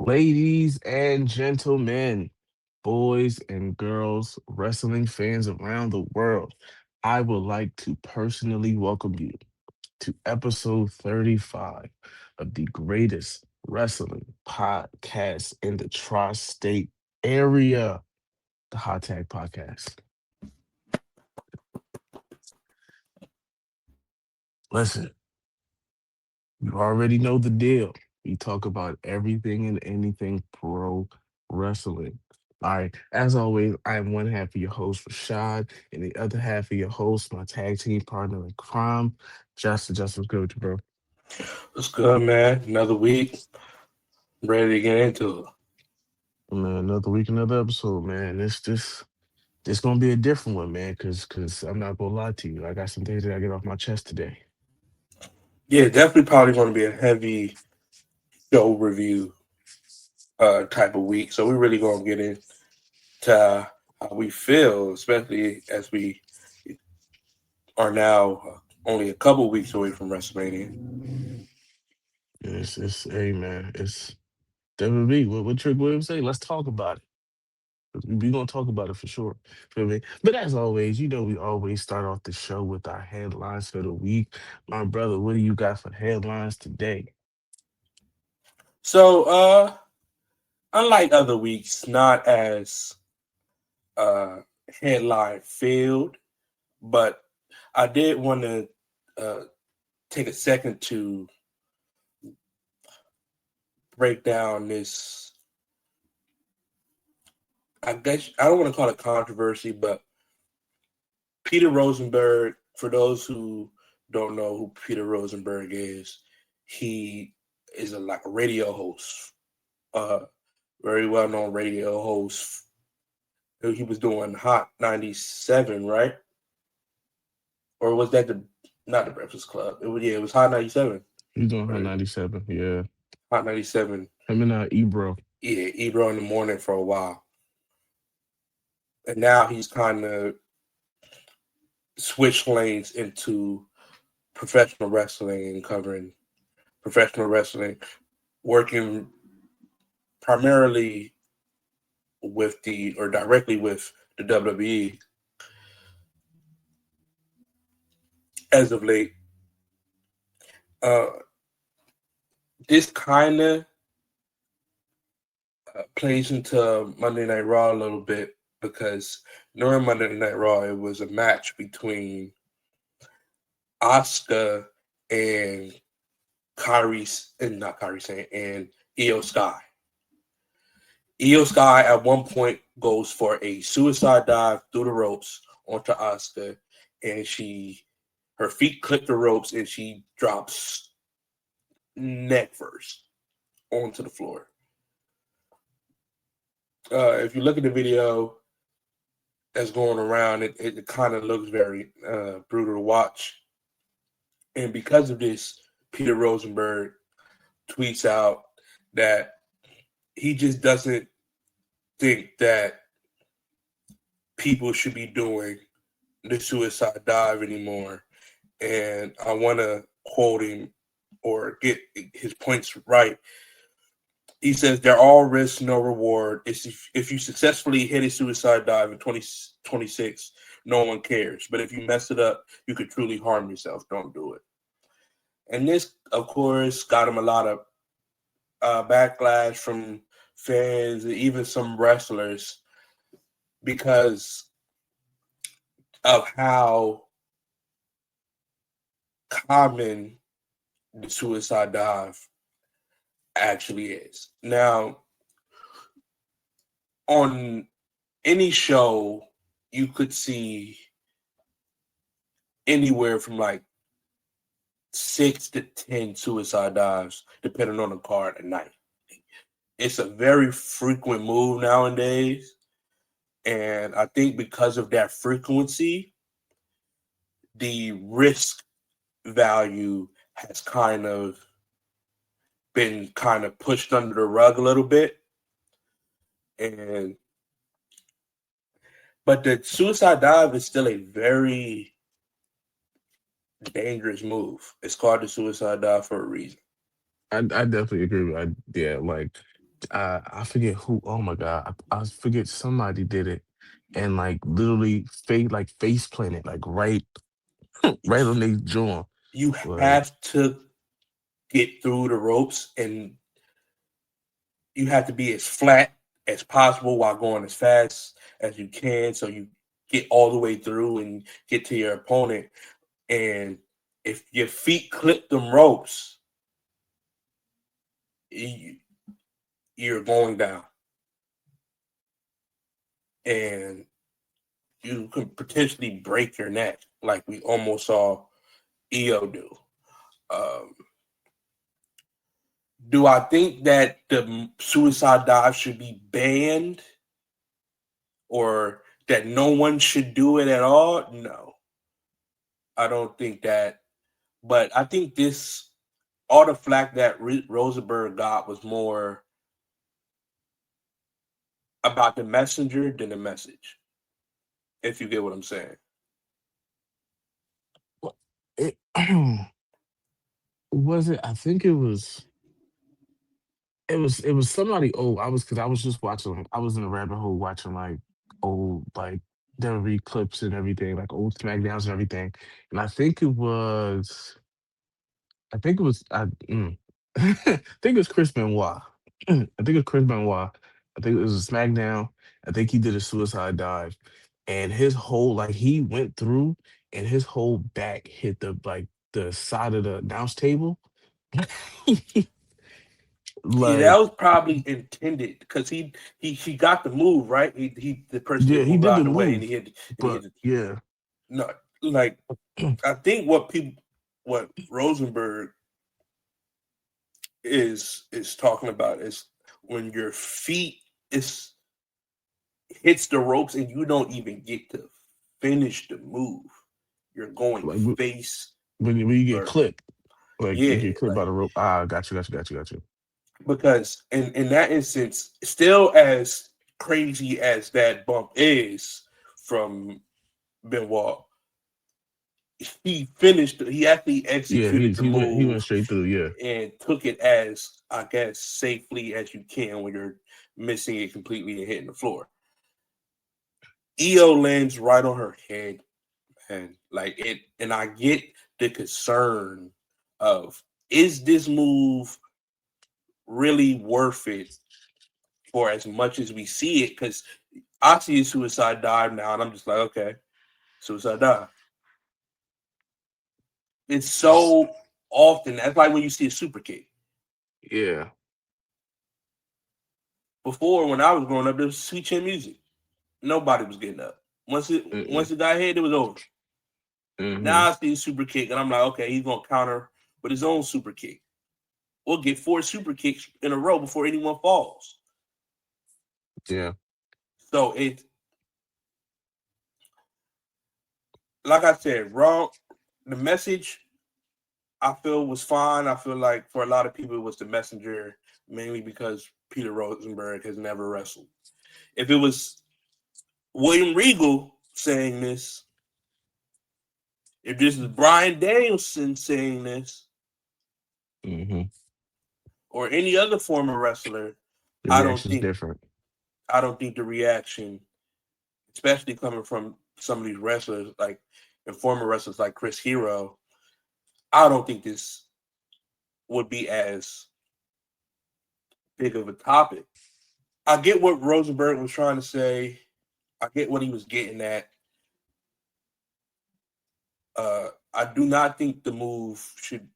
Ladies and gentlemen, boys and girls, wrestling fans around the world, I would like to personally welcome you to episode 35 of the greatest wrestling podcast in the tri state area, the Hot Tag Podcast. Listen, you already know the deal. We talk about everything and anything pro wrestling. All right. As always, I am one half of your host, Rashad, and the other half of your host, my tag team partner in crime, Justin. Justin, what's good with you, bro? What's good, man? Another week. Ready to get into it. Man, another week, another episode, man. This gonna be a different one, man. Cause I'm not gonna lie to you. I got some things that I get off my chest today. Yeah, definitely probably going to be a heavy show review type of week. So we're really going to get into how we feel, especially as we are now only a couple weeks away from WrestleMania. It's hey man, it's WWE. What Trick Williams say? Let's talk about it. We're gonna talk about it for sure. Feel me? But as always, we always start off the show with our headlines for the week. My brother, what do you got for headlines today? So, unlike other weeks, not as uh, headline filled, but I did want to take a second to break down this. I guess I don't want to call it controversy, but Peter Rosenberg, for those who don't know who Peter Rosenberg is, he is like a radio host, uh, very well known radio host. He was doing Hot 97, right? Or was that not the Breakfast Club? It was Hot 97. He's doing her Right? 97. Yeah. Hot 97. Him and Ebro. Yeah, Ebro in the morning for a while. And now he's kind of switched lanes into professional wrestling and covering professional wrestling, working primarily directly with the WWE as of late. Uh, this kind of plays into Monday Night Raw a little bit because during Monday Night Raw, it was a match between Asuka and not Kairi Sane, and Io Sky. Io Sky at one point goes for a suicide dive through the ropes onto Asuka, and her feet clip the ropes and she drops neck first onto the floor. If you look at the video that's going around, it kind of looks very brutal to watch. And because of this, Peter Rosenberg tweets out that he just doesn't think that people should be doing the suicide dive anymore. And I want to quote him or get his points right. He says, "They're all risk, no reward. If you successfully hit a suicide dive in 2026, no one cares. But if you mess it up, you could truly harm yourself. Don't do it." And this, of course, got him a lot of backlash from fans and even some wrestlers because of how common the suicide dive actually is. Now, on any show, you could see anywhere from like 6 to 10 suicide dives, depending on the card at night. It's a very frequent move nowadays. And I think because of that frequency, the risk value has been pushed under the rug a little bit. But the suicide dive is still a very dangerous move. It's called the suicide dive for a reason. I definitely agree with. Yeah, like I forget who. Oh my god, I forget somebody did it, and like literally face planted like right on their jaw. You Like have to get through the ropes, and you have to be as flat as possible while going as fast as you can, so you get all the way through and get to your opponent. And if your feet clip them ropes, you're going down, and you could potentially break your neck, like we almost saw EO do. Um, do I think that the suicide dive should be banned, or that no one should do it at all? No, I don't think that. But I think all the flack that Rosenberg got was more about the messenger than the message, if you get what I'm saying. it was it. I think it was somebody old. Because I was just watching. I was in a rabbit hole watching like old like WWE clips and everything, like old SmackDowns and everything. And I think it was Chris Benoit. I think it was Chris Benoit. I think it was a SmackDown. I think he did a suicide dive, and his whole like he went through, and his whole back hit the side of the announce table. Yeah, that Like was probably intended because he got the move right. The person yeah, didn't he move did out the of the way, and move, he hit but yeah, no, like I think what Rosenberg is talking about is when your feet is hits the ropes and you don't even get to finish the move. You're going like face when you get first. clipped, like you Yeah, get clipped by like the rope. Ah, got you. because in that instance, still as crazy as that bump is from Benoit, he actually Yeah, executed the he went move straight through. Yeah, and took it as, I guess, safely as you can when you're missing it completely and hitting the floor. EO lands right on her head, man. Like it, and I get the concern of, is this move really worth it for as much as we see it? Because I see a suicide dive now, and I'm just like, okay, suicide dive. It's so often. That's like when you see a super kick. yeah. Before, when I was growing up, there was sweet chin music. Nobody was getting up. Once Mm-mm. it got hit, it was over. Mm-hmm. Now I see a super kick, and I'm like, okay, he's gonna counter with his own super kick. We'll get 4 super kicks in a row before anyone falls. Yeah. So it, like I said, wrong. The message I feel was fine. I feel like for a lot of people it was the messenger, mainly because Peter Rosenberg has never wrestled. If it was William Regal saying this, if this is Bryan Danielson saying this, Mm-hmm. or any other former wrestler, The I don't reaction's think different. the reaction, especially coming from some of these wrestlers like and former wrestlers like Chris Hero, I don't think this would be as big of a topic. I get what Rosenberg was trying to say. I get what he was getting at. I do not think the move should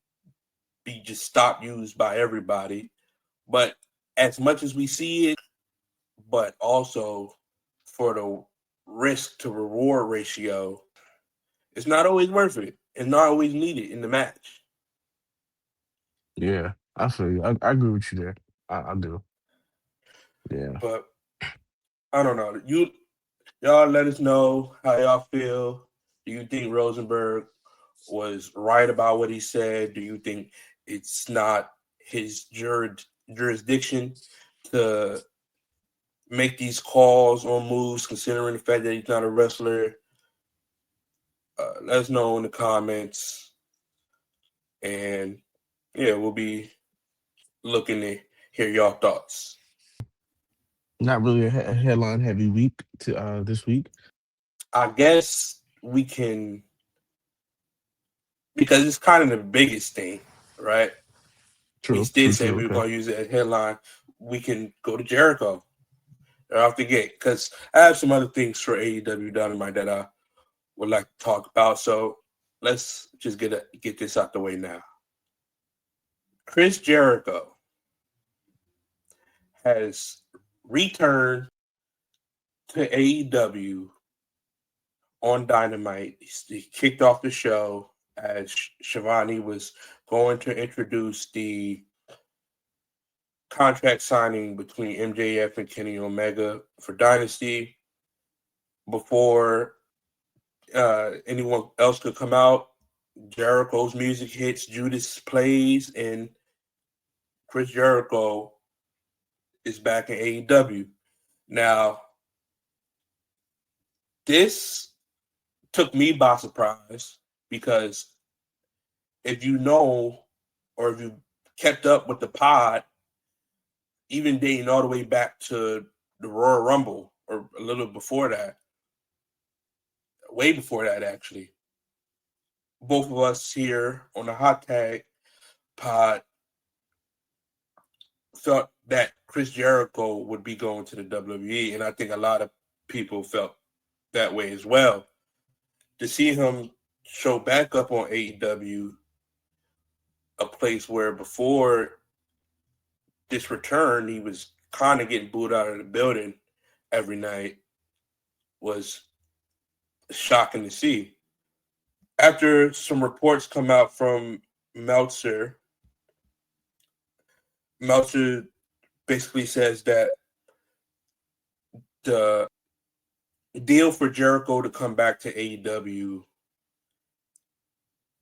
be just stopped used by everybody. But as much as we see it, but also for the risk to reward ratio, it's not always worth it. It's not always needed in the match. Yeah, I feel you. I agree with you there. I do. Yeah. But I don't know. Y'all let us know how y'all feel. Do you think Rosenberg was right about what he said? Do you think it's not his jurisdiction to make these calls on moves, considering the fact that he's not a wrestler? Let us know in the comments, and yeah, we'll be looking to hear y'all thoughts. Not really a headline heavy week to this week. I guess we can, because it's kind of the biggest thing, right? We True, did true, say true. we were Okay. going to use it as headline. We can go to Jericho right off the gate because I have some other things for AEW Dynamite that I would like to talk about. So let's just get this out the way now. Chris Jericho has returned to AEW on Dynamite. He kicked off the show as Shivani was going to introduce the contract signing between MJF and Kenny Omega for Dynasty. Before anyone else could come out, Jericho's music hits, Judas plays, and Chris Jericho is back in AEW. Now, this took me by surprise because if you know or if you kept up with the pod, even dating all the way back to the Royal Rumble or a little before that, way before that actually, both of us here on the Hot Tag pod felt that Chris Jericho would be going to the WWE, and I think a lot of people felt that way as well. To see him show back up on AEW, a place where before this return he was kind of getting booed out of the building every night, was shocking to see. After some reports come out from Meltzer, Meltzer basically says that the deal for Jericho to come back to AEW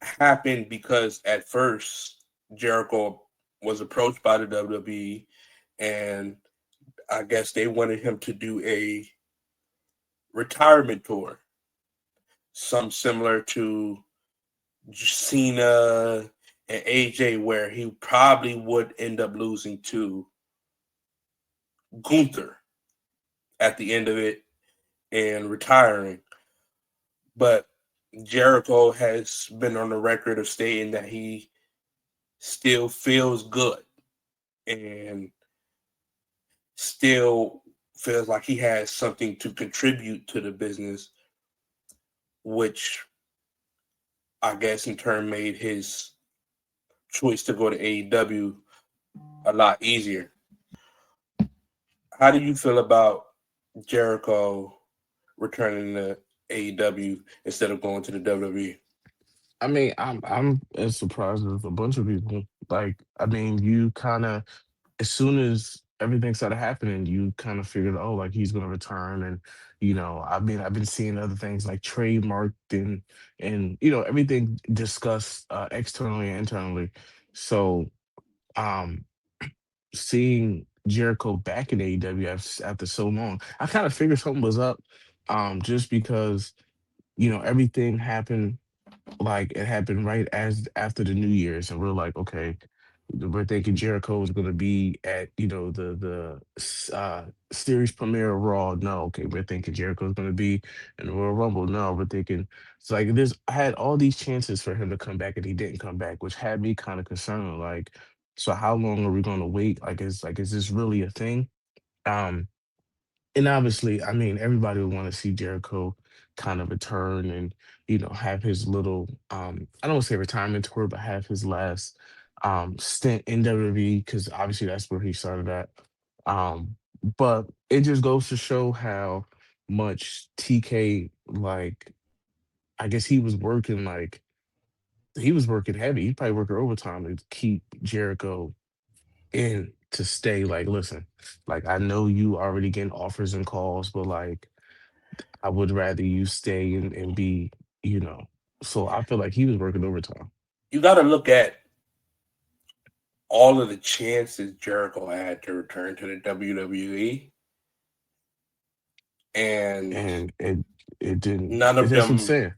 happened because at first Jericho was approached by the WWE, and I guess they wanted him to do a retirement tour, some similar to Cena and AJ, where he probably would end up losing to Gunther at the end of it and retiring. But Jericho has been on the record of stating that he still feels good and still feels like he has something to contribute to the business, which I guess in turn made his choice to go to AEW a lot easier. How do you feel about Jericho returning to AEW instead of going to the WWE? I mean, I'm as surprised as a bunch of people. Like, I mean, you kind of as soon as everything started happening, you kind of figured, oh, like he's gonna return, and I mean, I've been seeing other things like trademarked and everything discussed externally and internally. So, um, seeing Jericho back in AEW after so long, I kind of figured something was up, just because everything happened like it happened right as after the New Year's, and we're like, okay, we're thinking Jericho is going to be at the series premiere of Raw. No, okay, we're thinking Jericho is going to be in the Royal Rumble. No, we're thinking it's like this. I had all these chances for him to come back, and he didn't come back, which had me kind of concerned. Like, so how long are we going to wait? Is this really a thing? Um, and obviously, I mean, everybody would want to see Jericho kind of return and have his little I don't want to say retirement tour, but have his last stint in WWE, because obviously that's where he started at. Um, but it just goes to show how much TK, like, I guess he was working heavy. He probably working overtime to keep Jericho in to stay. Like, listen, like, I know you already getting offers and calls, but like, I would rather you stay and be, you know. So I feel like he was working overtime. You got to look at all of the chances Jericho had to return to the WWE, and And it didn't. none of That's what I'm them, saying.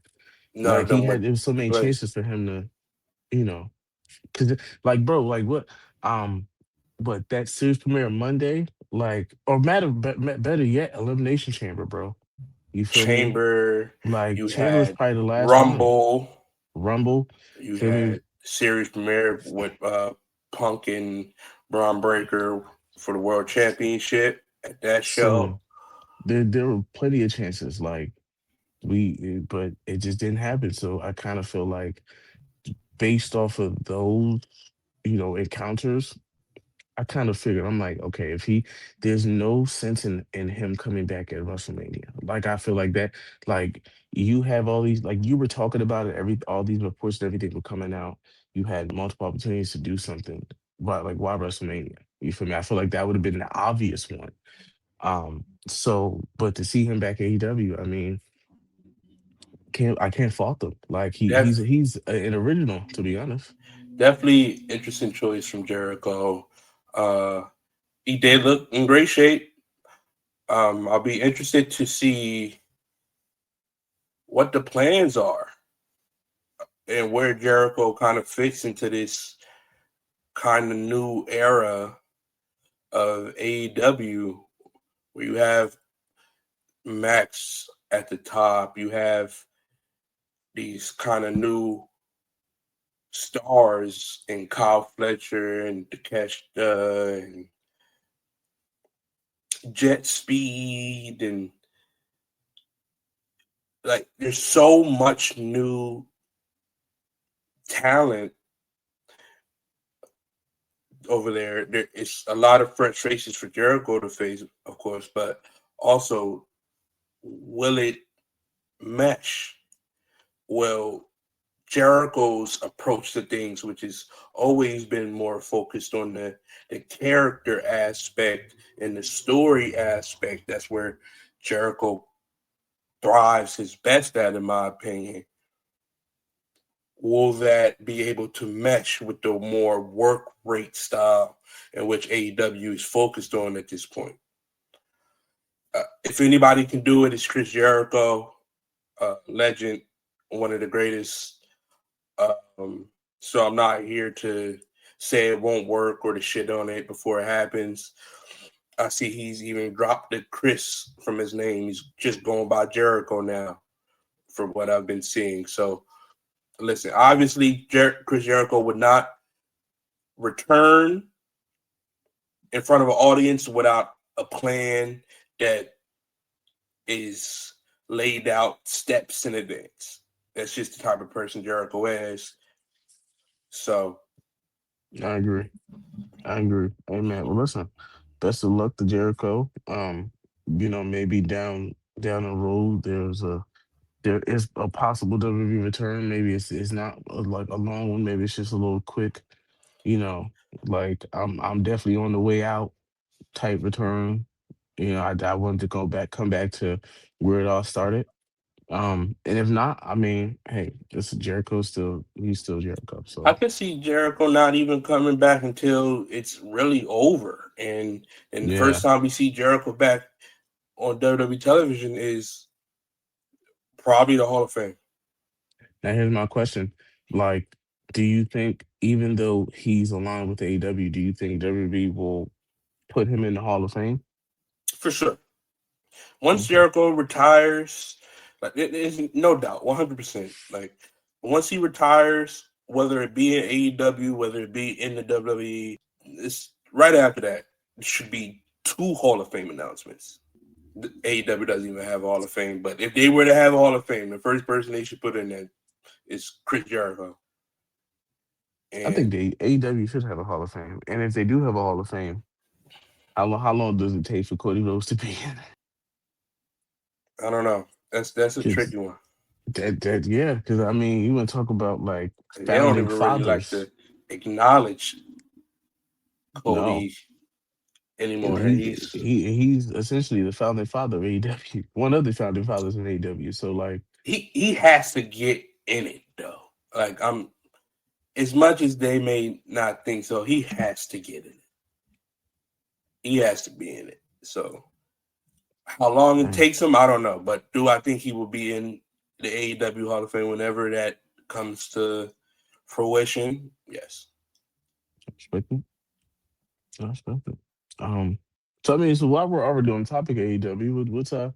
none Like, of he them had went there was so to many place. chances for him to, you know, because like, bro, like, um what, that series premiere Monday? like, or better yet, Elimination Chamber, bro. You feel me? Chamber. Like You Chamber was had probably the last one. Rumble. Rumble, You feel me? had series premiere with Punk and Braun Breaker for the World Championship at that show. So there were plenty of chances, like but it just didn't happen. So I kind of feel like based off of those, encounters, I kind of figured I'm like, okay, if there's no sense in him coming back at WrestleMania. Like I feel like that, like you have all these, like you were talking about it, all these reports and everything were coming out. You had multiple opportunities to do something, but like why WrestleMania? You feel me? I feel like that would have been the obvious one. So, but to see him back at AEW, I mean, I can't fault him. Like Def, he's an original, to be honest. definitely interesting choice from Jericho. Uh, he did look in great shape. I'll be interested to see what the plans are and where Jericho kind of fits into this kind of new era of AEW, where you have Max at the top, you have these kind of new stars in Kyle Fletcher and Takeshita and Jet Speed, and like there's so much new talent over there. There is a lot of fresh faces for Jericho to face, of course, but also will it mesh? Well, Jericho's approach to things, which has always been more focused on the character aspect and the story aspect. That's where Jericho thrives his best at, in my opinion. Will that be able to mesh with the more work rate style in which AEW is focused on at this point? If anybody can do it, it's Chris Jericho, legend, one of the greatest. Um, so I'm not here to say it won't work or to shit on it before it happens. I see he's even dropped the Chris from his name. He's just going by Jericho now, from what I've been seeing. So listen, obviously Chris Jericho would not return in front of an audience without a plan that is laid out steps in advance. That's just the type of person Jericho is. So I agree. I agree. Hey man, well listen, best of luck to Jericho. Maybe down the road there is a possible WWE return. Maybe it's not like a long one. Maybe it's just a little quick. You know, like I'm definitely on the way out type return. I wanted to come back to where it all started. And if not, I mean, hey, this he's still Jericho. I So could see Jericho not even coming back until it's really over. And the first yeah. time we see Jericho back on WWE television is probably the Hall of Fame. Now here's my question: like, do you think even though he's aligned with AEW, do you think WWE will put him in the Hall of Fame? For sure. Once Okay. Jericho retires, like it is no doubt, 100%. Like once he retires, whether it be in AEW, whether it be in the WWE, it's right after that. It should be two Hall of Fame announcements. The AEW doesn't even have a Hall of Fame, but if they were to have a Hall of Fame, the first person they should put in there is Chris Jericho. I think And the AEW should have a Hall of Fame, and if they do have a Hall of Fame, how long does it take for Cody Rhodes to be in? I don't know. That's a Because tricky one. yeah, because I mean, you want to talk about like They don't founding even really like fathers? to acknowledge No, Cody and anymore. he's essentially the founding father of AEW, one of the founding fathers of AEW. So like, He has to get in it though. Like I'm as much as they may not think so, he has to get in it. He has to be in it. So how long it man, takes him, I don't know. But do I think he will be in the AEW Hall of Fame whenever that comes to fruition? Yes. I respect it. I respect it. Um, So I mean, so while we're already on the topic of AEW, what's our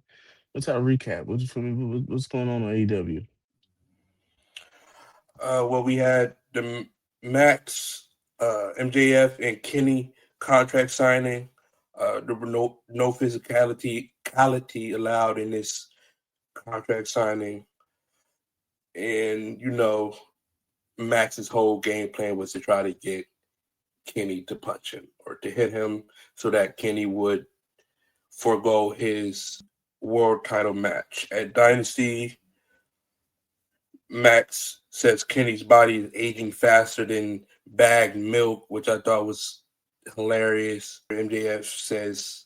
recap? What's for me? What's going on AEW? Well, we had the Max, MJF, and Kenny contract signing. There were no physicality allowed in this contract signing, and Max's whole game plan was to try to get Kenny to punch him or to hit him so that Kenny would forego his world title match at Dynasty. Max says Kenny's body is aging faster than bagged milk, which I thought was hilarious. MJF says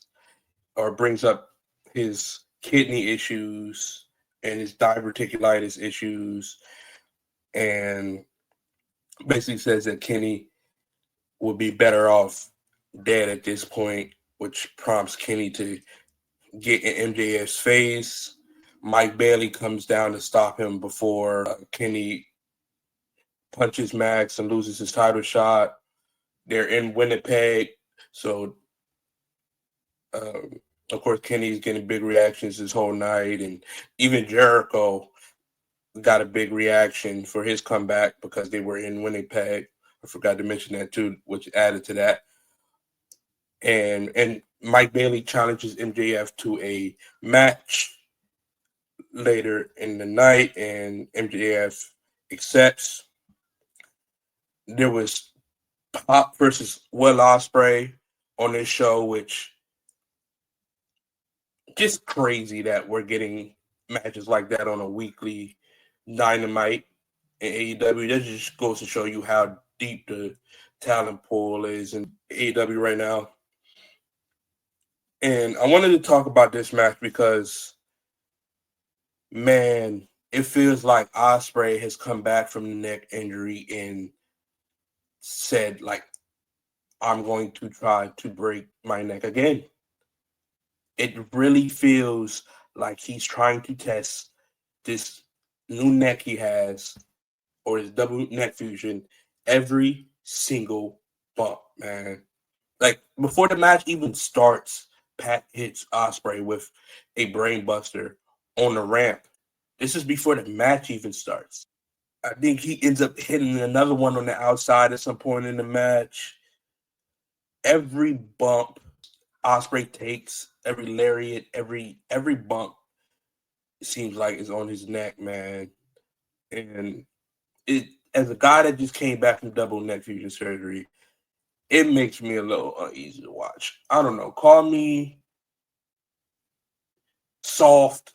or brings up his kidney issues and his diverticulitis issues, and basically says that Kenny would be better off dead at this point, which prompts Kenny to get in MJF's face. Mike Bailey comes down to stop him before Kenny punches Max and loses his title shot. They're in Winnipeg, so of course Kenny's getting big reactions this whole night, and even Jericho got a big reaction for his comeback because they were in Winnipeg. I forgot to mention that too, which added to that. And Mike Bailey challenges MJF to a match later in the night, and MJF accepts. There was Pop versus Will Ospreay on this show, which just crazy that we're getting matches like that on a weekly Dynamite in AEW. That just goes to show you how deep the talent pool is in AEW right now. And I wanted to talk about this match because, man, it feels like Ospreay has come back from the neck injury and said, like, I'm going to try to break my neck again. It really feels like he's trying to test this new neck he has, or his double neck fusion, every single bump, man. Like, before the match even starts, Pat hits Ospreay with a brainbuster on the ramp. This is before the match even starts. I think he ends up hitting another one on the outside at some point in the match. Every bump Ospreay takes, every lariat, every bump, it seems like is on his neck, man. And it, as a guy that just came back from double neck fusion surgery, it makes me a little uneasy to watch. I don't know. Call me soft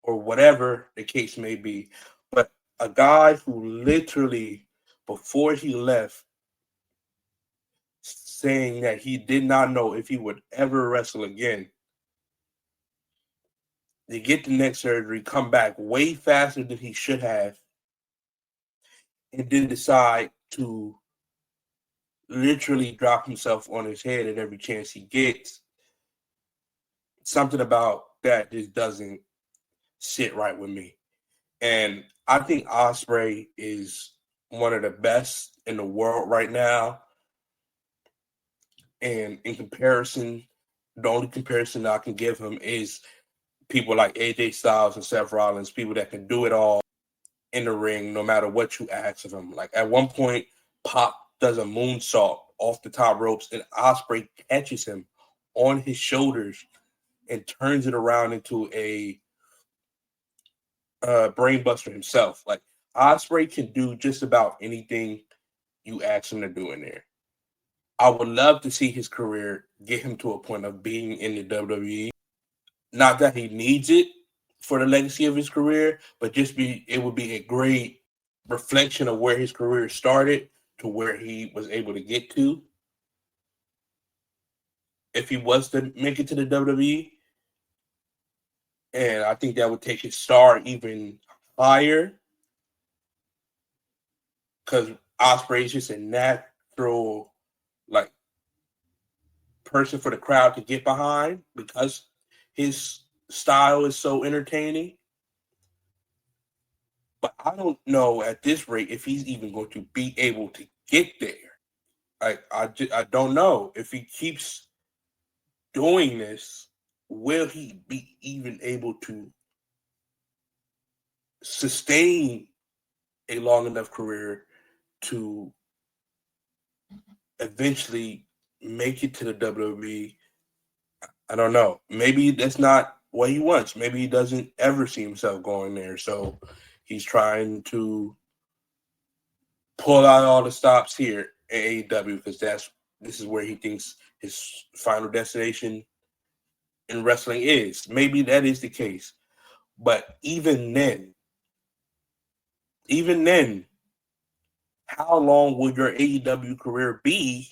or whatever the case may be. But a guy who literally, before he left, saying that he did not know if he would ever wrestle again, to get the neck surgery, come back way faster than he should have, and then decide to literally drop himself on his head at every chance he gets. Something about that just doesn't sit right with me. And I think Ospreay is one of the best in the world right now. And in comparison, the only comparison I can give him is people like AJ Styles and Seth Rollins, people that can do it all in the ring, no matter what you ask of them. Like, at one point, Pop does a moonsault off the top ropes, and Ospreay catches him on his shoulders and turns it around into a brainbuster himself. Like, Ospreay can do just about anything you ask him to do in there. I would love to see his career get him to a point of being in the WWE. Not that he needs it for the legacy of his career, but it would be a great reflection of where his career started to where he was able to get to if he was to make it to the WWE. And I think that would take his star even higher, because Ospreay is just a natural, like, person for the crowd to get behind because his style is so entertaining. But I don't know at this rate if he's even going to be able to get there. I don't know if he keeps doing this, will he be even able to sustain a long enough career to eventually make it to the WWE? I don't know. Maybe that's not what he wants. Maybe he doesn't ever see himself going there. So he's trying to pull out all the stops here at AEW because this is where he thinks his final destination in wrestling is. Maybe that is the case. But even then, how long will your AEW career be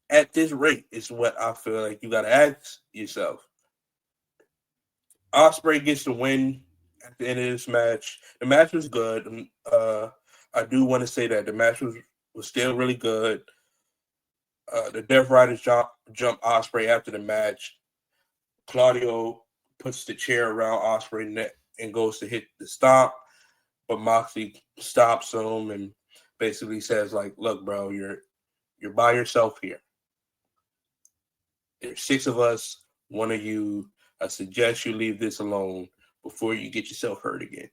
at this rate? Is what I feel like you got to ask yourself. Osprey gets the win at the end of this match. The match was good. I do want to say that the match was still really good. The Death Riders jump Osprey after the match. Claudio puts the chair around Osprey's neck and goes to hit the stomp, but Moxley stops him and basically says, like, look, bro, you're by yourself here. There's 6 of us, one of you. I suggest you leave this alone before you get yourself hurt again.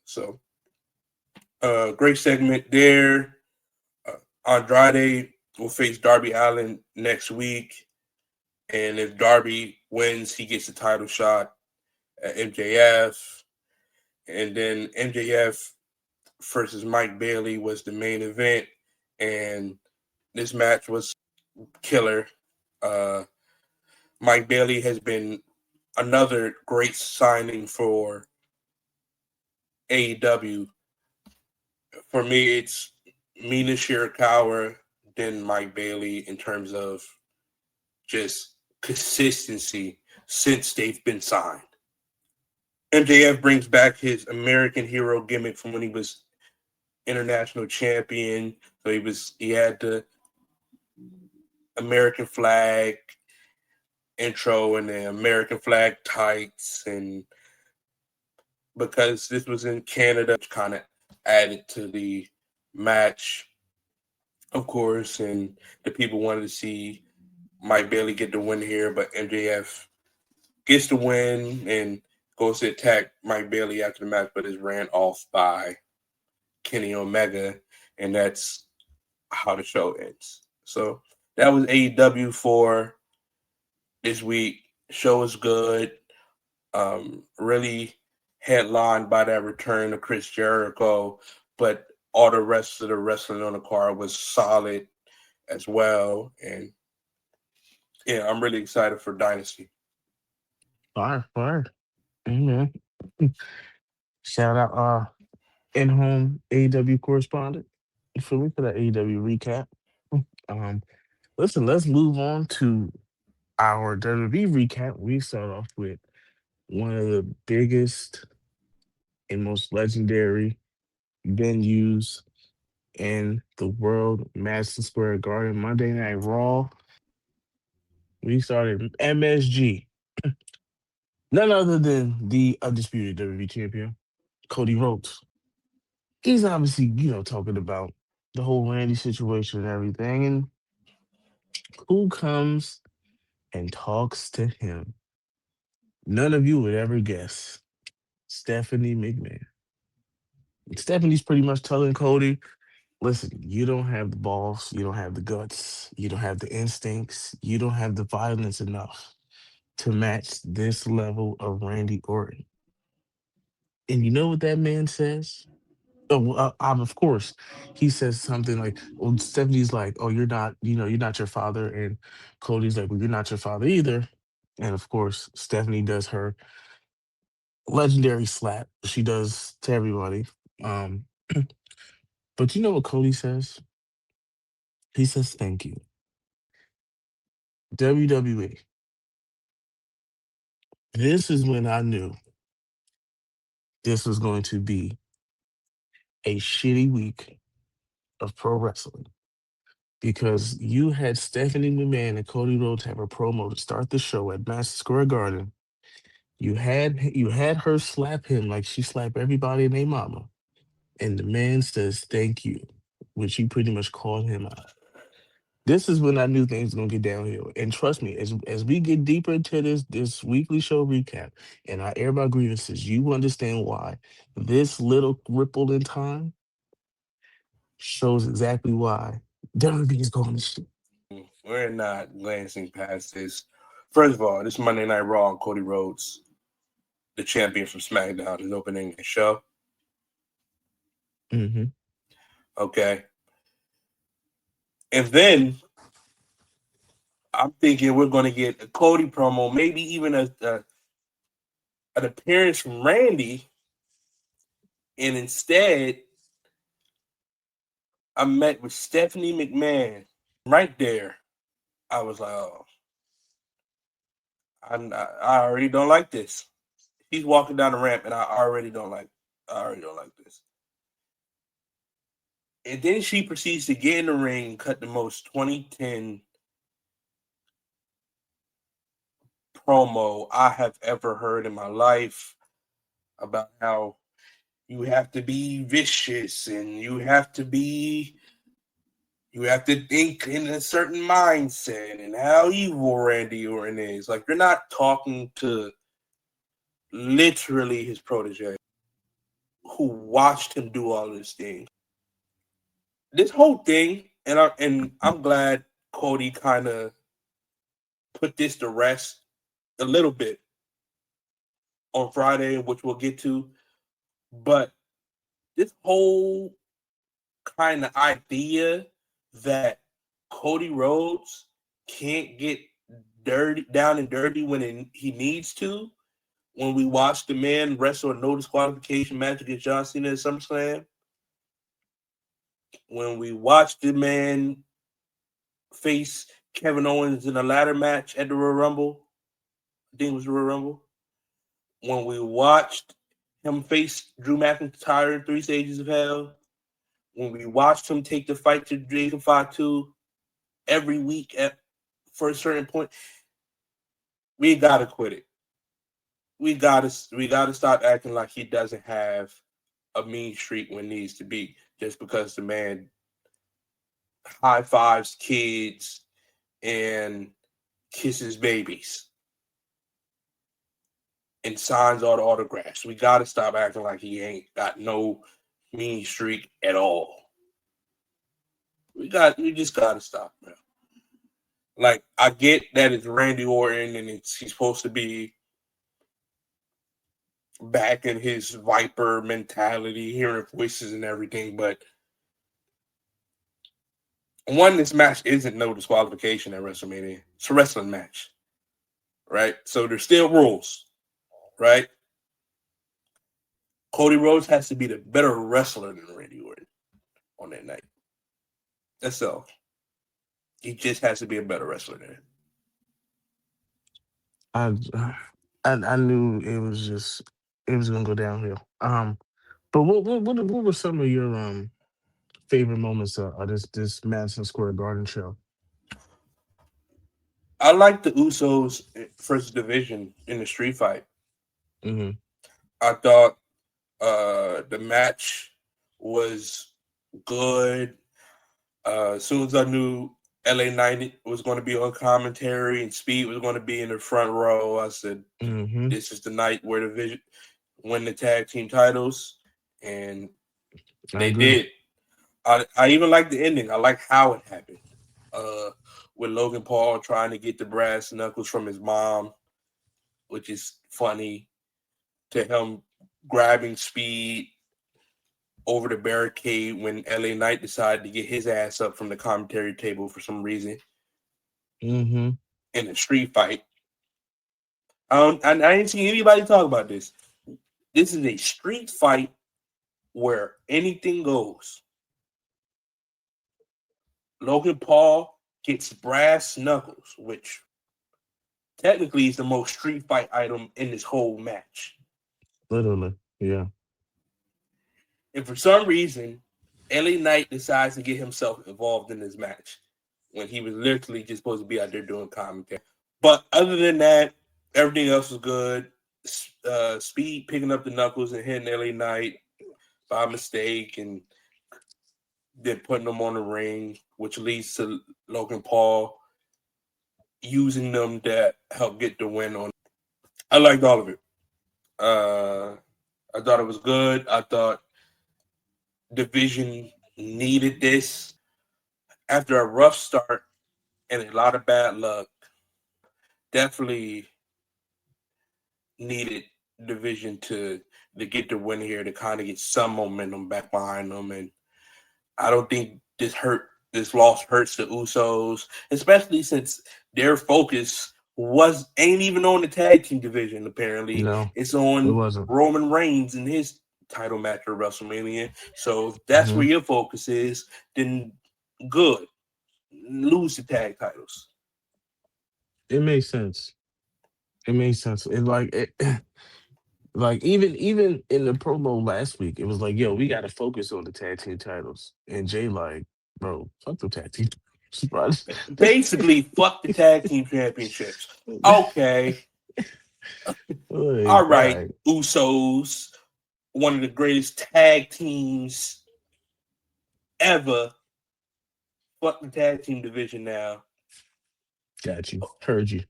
So, great segment there. Andrade will face Darby Allin next week. And if Darby wins, he gets a title shot at MJF. And then MJF versus Mike Bailey was the main event. And this match was killer. Mike Bailey has been another great signing for AEW. For me, it's Mina Shirakawa, then Mike Bailey in terms of just consistency since they've been signed. MJF brings back his American hero gimmick from when he was international champion. So he had the American flag intro and the American flag tights, and because this was in Canada, which kind of added to the match, of course, and the people wanted to see Mike Bailey get the win here, but MJF gets the win and goes to attack Mike Bailey after the match, but is ran off by Kenny Omega, and that's how the show ends. So that was AEW for this week. Show was good. Really headlined by that return of Chris Jericho, but all the rest of the wrestling on the card was solid as well. And yeah, I'm really excited for Dynasty. Fire, fire. Amen. Shout out in-home AEW correspondent for me for that AEW recap. Um, Listen, let's move on to our WWE recap. We start off with one of the biggest and most legendary venues in the world, Madison Square Garden, Monday Night Raw. We started MSG, none other than the undisputed WWE champion, Cody Rhodes. He's obviously, talking about the whole Randy situation and everything. And who comes and talks to him? None of you would ever guess. Stephanie McMahon. Stephanie's pretty much telling Cody, listen, you don't have the balls, you don't have the guts, you don't have the instincts, you don't have the violence enough to match this level of Randy Orton. And you know what that man says? Oh, well, of course, he says something like, "Well, Stephanie's like, oh, you're not, you're not your father," and Cody's like, "Well, you're not your father either." And of course, Stephanie does her legendary slap she does to everybody. Um, but you know what Cody says? He says, "Thank you, WWE." This is when I knew this was going to be a shitty week of pro wrestling because you had Stephanie McMahon and Cody Rhodes have a promo to start the show at Madison Square Garden. You had her slap him like she slapped everybody and their mama, and the man says thank you, which he pretty much called him out. This is when I knew things gonna get downhill. And trust me, as we get deeper into this weekly show recap, and I air my grievances, you understand why this little ripple in time shows exactly why WWE is going to shit. We're not glancing past this. First of all, this Monday Night Raw, Cody Rhodes, the champion from SmackDown, is opening the show. Mm-hmm. Okay. And then I'm thinking we're going to get a Cody promo, maybe even an appearance from Randy. And instead, I met with Stephanie McMahon. Right there, I was like, oh, I already don't like this. He's walking down the ramp, and I already don't like this. And then she proceeds to get in the ring and cut the most 2010 promo I have ever heard in my life about how you have to be vicious and you have to think in a certain mindset and how evil Randy Orton is. Like, you're not talking to literally his protege who watched him do all this thing. This whole thing, and I'm glad Cody kind of put this to rest a little bit on Friday, which we'll get to. But this whole kind of idea that Cody Rhodes can't get down and dirty when he needs to. When we watched the man wrestle a no disqualification match against John Cena at SummerSlam, when we watched the man face Kevin Owens in a ladder match at the Royal Rumble, I think it was the Royal Rumble, when we watched him face Drew McIntyre in 3 Stages of Hell, when we watched him take the fight to Jacob Fatu every week for a certain point, we gotta quit it. We gotta stop acting like he doesn't have a mean streak when needs to be, just because the man high fives kids and kisses babies and signs all the autographs. We gotta stop acting like he ain't got no mean streak at all. We just gotta stop, man. Like, I get that it's Randy Orton and he's supposed to be back in his Viper mentality, hearing voices and everything, but one, this match isn't no disqualification at WrestleMania. It's a wrestling match, right? So there's still rules, right? Cody Rhodes has to be the better wrestler than Randy Orton on that night. That's all. He just has to be a better wrestler than him. I, I knew it was gonna go downhill. But what were some of your favorite moments of this Madison Square Garden show? I like the Usos first division in the street fight. Mm-hmm. I thought the match was good. As soon as I knew LA Knight was going to be on commentary and Speed was going to be in the front row, I said, Mm-hmm. this is the night where the Vision win the tag team titles. And I they agree. did. I even like the ending. I like how it happened. With Logan Paul trying to get the brass knuckles from his mom, which is funny, to him grabbing Speed over the barricade when LA Knight decided to get his ass up from the commentary table for some reason Mm-hmm. in a street fight. I didn't see anybody talk about this. This is a street fight where anything goes. Logan Paul gets brass knuckles, which technically is the most street fight item in this whole match. Literally, yeah. And for some reason, LA Knight decides to get himself involved in this match when he was literally just supposed to be out there doing commentary. But other than that, everything else was good. Speed picking up the knuckles and hitting LA Knight by mistake, and then putting them on the ring, which leads to Logan Paul using them to help get the win on. I liked all of it. I thought it was good. I thought division needed this after a rough start and a lot of bad luck. Definitely needed division to get the win here to kind of get some momentum back behind them. And I don't think this loss hurts the Usos, especially since their focus ain't even on the tag team division. Apparently, No, it's it on wasn't. Roman Reigns and his title match at WrestleMania. So if that's where Hmm. your focus is, then good. Lose the tag titles. It made sense. It made sense. It like it, like even in the promo last week, it was like, yo, we got to focus on the tag team titles. And Jay like, bro, fuck the tag team. Bro, Basically, fuck the tag team championships. Okay, all like, all right, right, Usos, one of the greatest tag teams ever. Fuck the tag team division now. got you, heard you.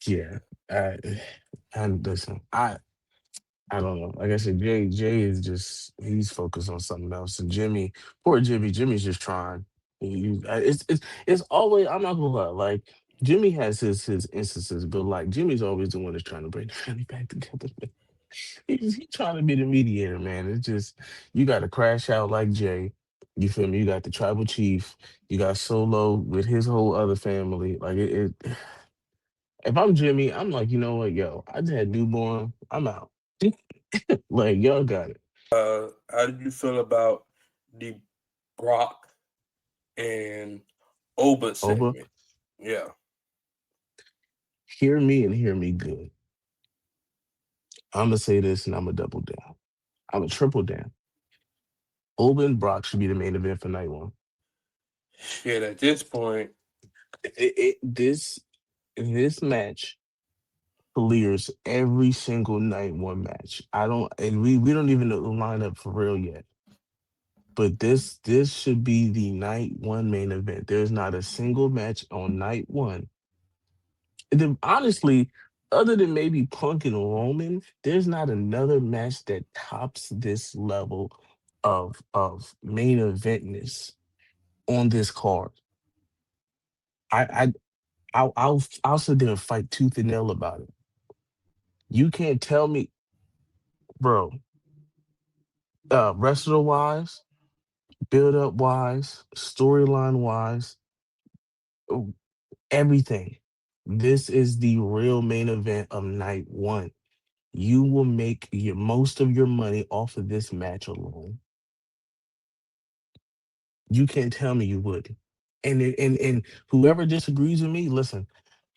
Yeah, I, and listen, I don't know. Like I said, Jay is just he's focused on something else. And Jimmy, poor Jimmy, Jimmy's just trying. It's always I'm not gonna lie. Like Jimmy has his instances, but like Jimmy's always the one that's trying to bring the family back together. He's trying to be the mediator, man. It's just you got to crash out like Jay. You feel me? You got the tribal chief. You got Solo with his whole other family. Like if I'm Jimmy, I'm like, you know what, yo, I just had newborn. I'm out. Like y'all got it. How did you feel about the Brock and Oba Over. segment? Yeah, Hear me and hear me good. I'm gonna say this and I'm gonna double down. I'm gonna triple down. Oba and Brock should be the main event for night one. shit. At this point, This match clears every single night one match. I don't, and we don't even know the lineup for real yet. But this should be the night one main event. There's not a single match on night one. And then honestly, other than maybe Punk and Roman, there's not another match that tops this level of main eventness on this card. I I I'll sit there and fight tooth and nail about it. You can't tell me, bro. Wrestler wise, build up wise, storyline wise, oh, everything. This is the real main event of night one. You will make your most of your money off of this match alone. You can't tell me you wouldn't. And whoever disagrees with me, listen,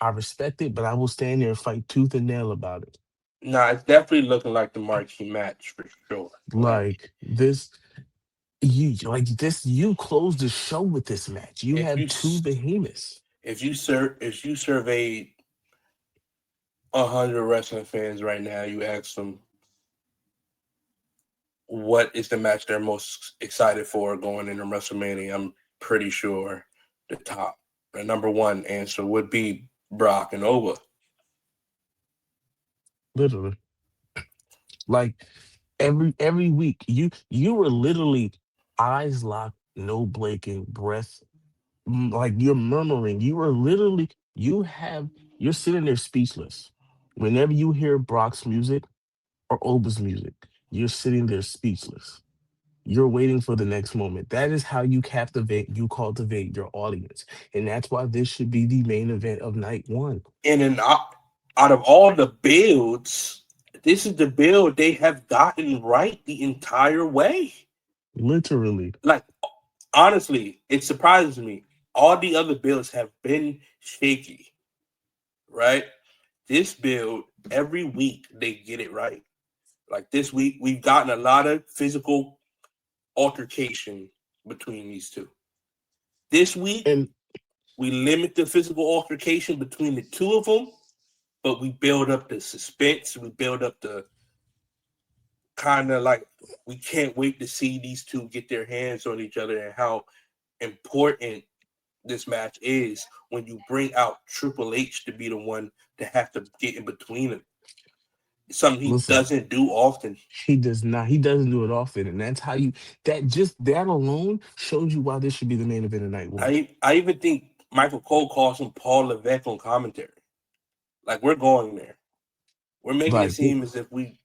I respect it, but I will stand there and fight tooth and nail about it. nah, it's definitely looking like the marquee match for sure. Like Like this, you close the show with this match. You if have two behemoths. if you surveyed 100 wrestling fans right now, you ask them what is the match they're most excited for going into WrestleMania, I'm pretty sure the number one answer would be Brock and Oba. Literally. Like every week, you were literally eyes locked, no blinking, breath like you're murmuring. You are literally you're sitting there speechless. Whenever you hear Brock's music or Oba's music, you're sitting there speechless. You're waiting for the next moment. That is how you cultivate your audience. And that's why this should be the main event of night one. And then out of all the builds, this is the build they have gotten right the entire way. Literally. Like honestly, it surprises me. All the other builds have been shaky, right? This build every week they get it right. Like this week, we've gotten a lot of physical altercation between these two. This week, And we limit the physical altercation between the two of them, but we build up the suspense. We build up kind of like we can't wait to see these two get their hands on each other and how important this match is when you bring out Triple H to be the one to have to get in between them. It's something he Listen, doesn't do often. he does not. He doesn't do it often, and that's how you. That just that alone shows you why this should be the main event of night one. I even think Michael Cole calls him Paul Levesque on commentary. Like we're going there. We're making it Like, seem as if we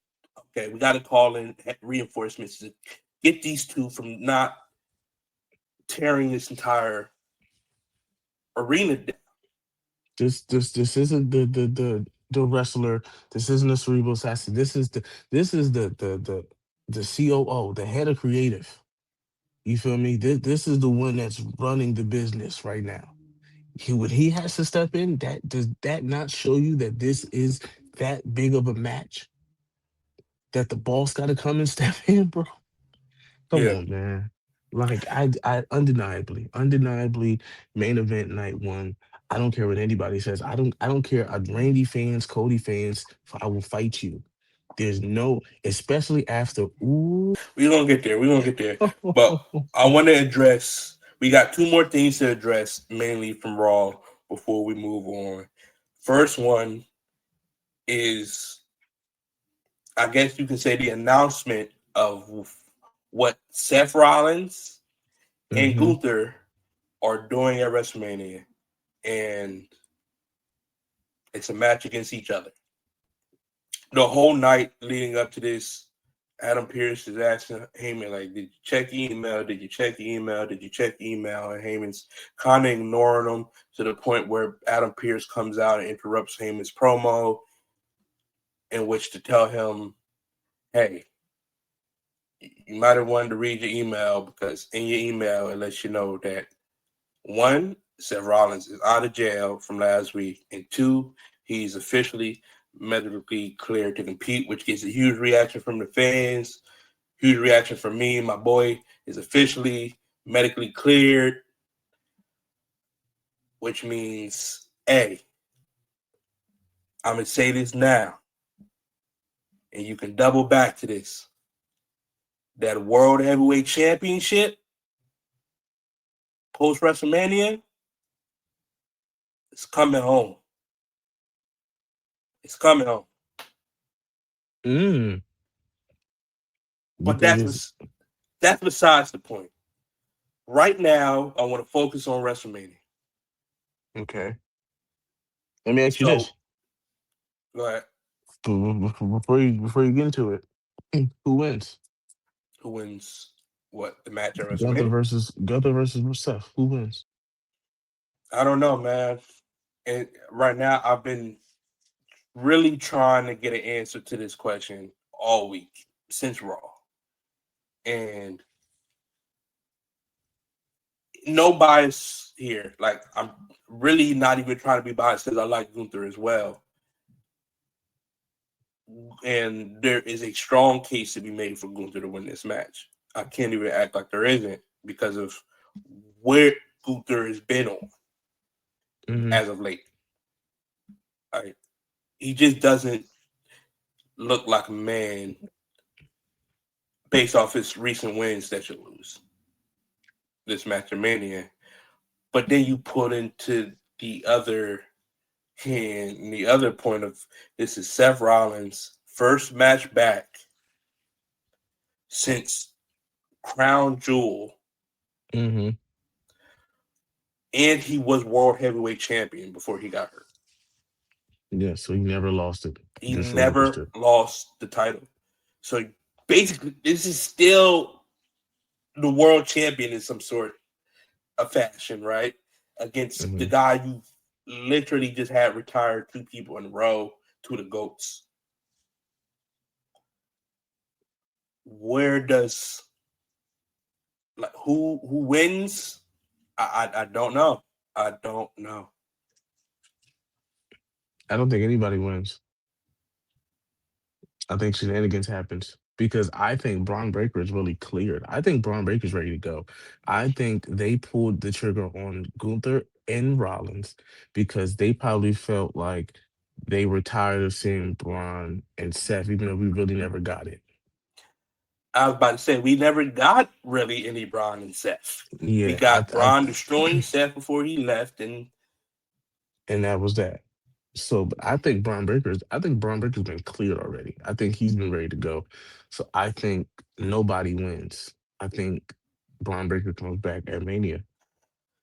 got to call in reinforcements to get these two from not tearing this entire arena down. this isn't the wrestler. This isn't a cerebral assassin. This is the COO, the head of creative. You feel me? This is the one that's running the business right now. When he has to step in, that does that not show you that this is that big of a match? That the boss got to come and step in, bro. Come Yeah, on, man. Like I undeniably, main event night one. I don't care what anybody says. I don't care. Randy fans, Cody fans. I will fight you. There's no, especially after. Ooh. we're gonna get there. We're gonna get there. But I want to address. We got two more things to address, mainly from Raw, before we move on. First one is, I guess you can say, the announcement of what Seth Rollins and Hmm. Gunther are doing at WrestleMania, and it's a match against each other. The whole night leading up to this, Adam Pearce is asking Heyman, like, did you check email? Did you check email? Did you check email? And Heyman's kind of ignoring him to the point where Adam Pearce comes out and interrupts Heyman's promo, in which to tell him, hey, you might have wanted to read your email because in your email it lets you know that one, Seth Rollins is out of jail from last week, and two, he's officially medically cleared to compete, which gets a huge reaction from the fans, huge reaction from me. My boy is officially medically cleared, which means, hey, I'm going to say this now, and you can double back to this. That World Heavyweight Championship post WrestleMania is coming home. It's coming home. Mm. You But think it's that's besides the point. Right now, I want to focus on WrestleMania. okay? Let me ask you So, this go ahead. before you get into it. Who wins? Who wins what? The match at Gunther WrestleMania? versus Gunther versus Seth. Who wins? I don't know, man. And right now, I've been really trying to get an answer to this question all week since Raw. And no bias here. Like, I'm really not even trying to be biased because I like Gunther as well. And there is a strong case to be made for Gunther to win this match. I can't even act like there isn't because of where Gunther has been on Hmm. as of late. Like, he just doesn't look like a man based off his recent wins that you lose this match of Mania. But then you put into the other hand, the other point of this is Seth Rollins' first match back since Crown Jewel, Hmm. and he was World Heavyweight Champion before he got hurt. Yeah, so he never lost it. He Just relinquished never it. lost the title. So basically, this is still the world champion in some sort of fashion, right? Against the Hmm. guy you literally just had retired two people in a row, two of the GOATs. Where does, like, who wins? I don't know. I don't know. I don't think anybody wins. I think shenanigans happens because I think Braun Breaker is really cleared. I think Braun Breaker's ready to go. I think they pulled the trigger on Gunther and Rollins because they probably felt like they were tired of seeing Braun and Seth, even though we really never got it. I was about to say we never got really any Braun and Seth. We Yeah, got Braun destroying Seth before he left, and and that was that. So but I think Braun Breaker's been cleared already. I think he's been ready to go. So I think nobody wins. I think Braun Breaker comes back at Mania.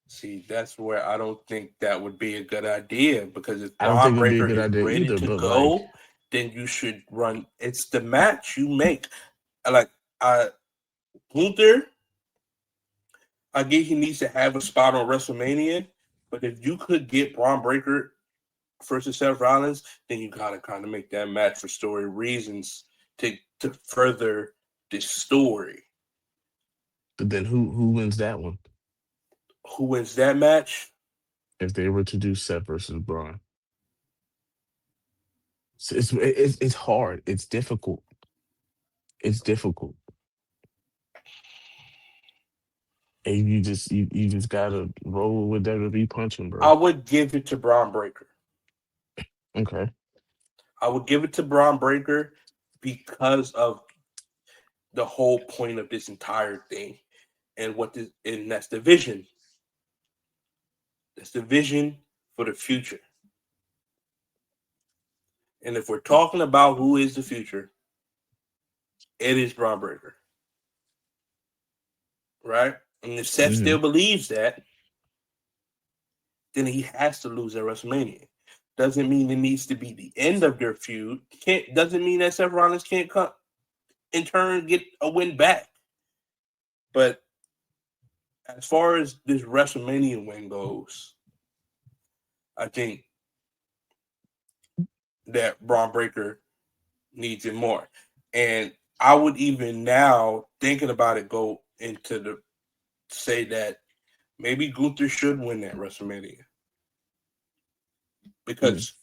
see, that's where I don't think that would be a good idea because if I don't Braun think it'd be a Breaker good is idea ready either, to but like go, then you should run. It's the match you make. Like I Gunther, I get he needs to have a spot on WrestleMania, but if you could get Braun Breaker versus Seth Rollins, then you gotta kind of make that match for story reasons to further this story. but then who wins that one Who wins that match? if they were to do Seth versus Braun? So it's hard. It's difficult. It's difficult. And you just gotta roll with WWE punching, I bro. would give it to Braun Breaker. Okay. I would give it to Braun Breaker because of the whole point of this entire thing and and that's the vision. That's the vision for the future. And if we're talking about who is the future, it is Braun Breaker, right? And if Seth Hmm. still believes that, then he has to lose at WrestleMania. Doesn't mean it needs to be the end of their feud. Can't doesn't mean that Seth Rollins can't come in turn get a win back. But as far as this WrestleMania win goes, I think that Braun Breaker needs it more. And I would even now, thinking about it, go into the say that maybe Gunther should win that WrestleMania. Mm. Because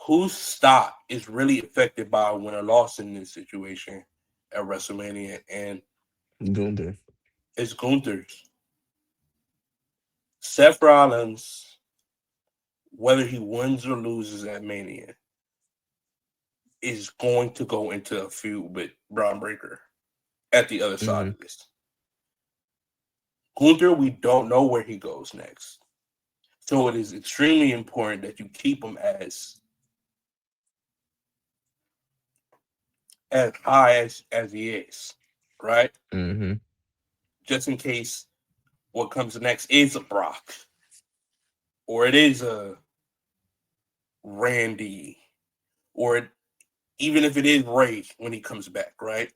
whose stock is really affected by a win or loss in this situation at WrestleMania? And Gunther. it's Gunther's. Seth Rollins, whether he wins or loses at Mania, is going to go into a feud with Braun Breaker at the other side Hmm. of this. Gunther, we don't know where he goes next. So it is extremely important that you keep him as high as he is, right? Hmm. Just in case what comes next is a Brock or it is a Randy or even if it is Ray when he comes back, right?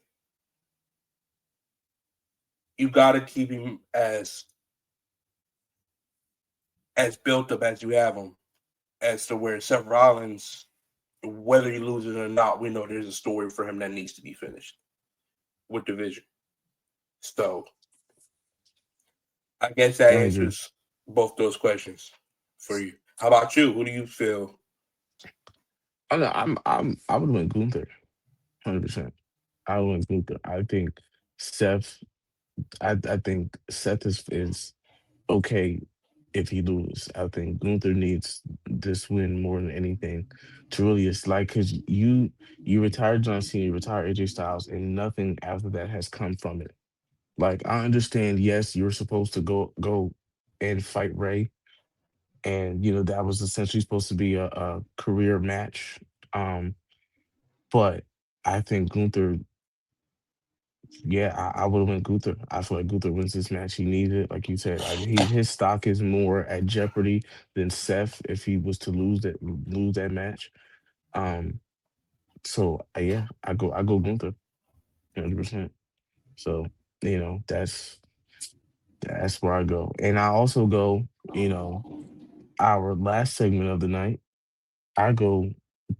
You got to keep him as built up as you have him, as to where Seth Rollins, whether he loses or not, we know there's a story for him that needs to be finished with division. So I guess that I agree. answers both those questions for you. How about you? Who do you feel? I know, I would win Gunther, 100%. I would win Gunther. I think Seth. I think Seth is okay if he loses. I think Gunther needs this win more than anything to really. It's like because you retired John Cena, you retired AJ Styles, and nothing after that has come from it. Like I understand, yes, you're supposed to go and fight Ray, and that was essentially supposed to be a career match. Um, but I think Gunther, yeah, I would have went Gunther. I feel like Gunther wins this match. He needs it, like you said. His stock is more at jeopardy than Seth if he was to lose that match. Um, so yeah, I go Gunther, 100%. So that's where I go, and I also go. Our last segment of the night, I go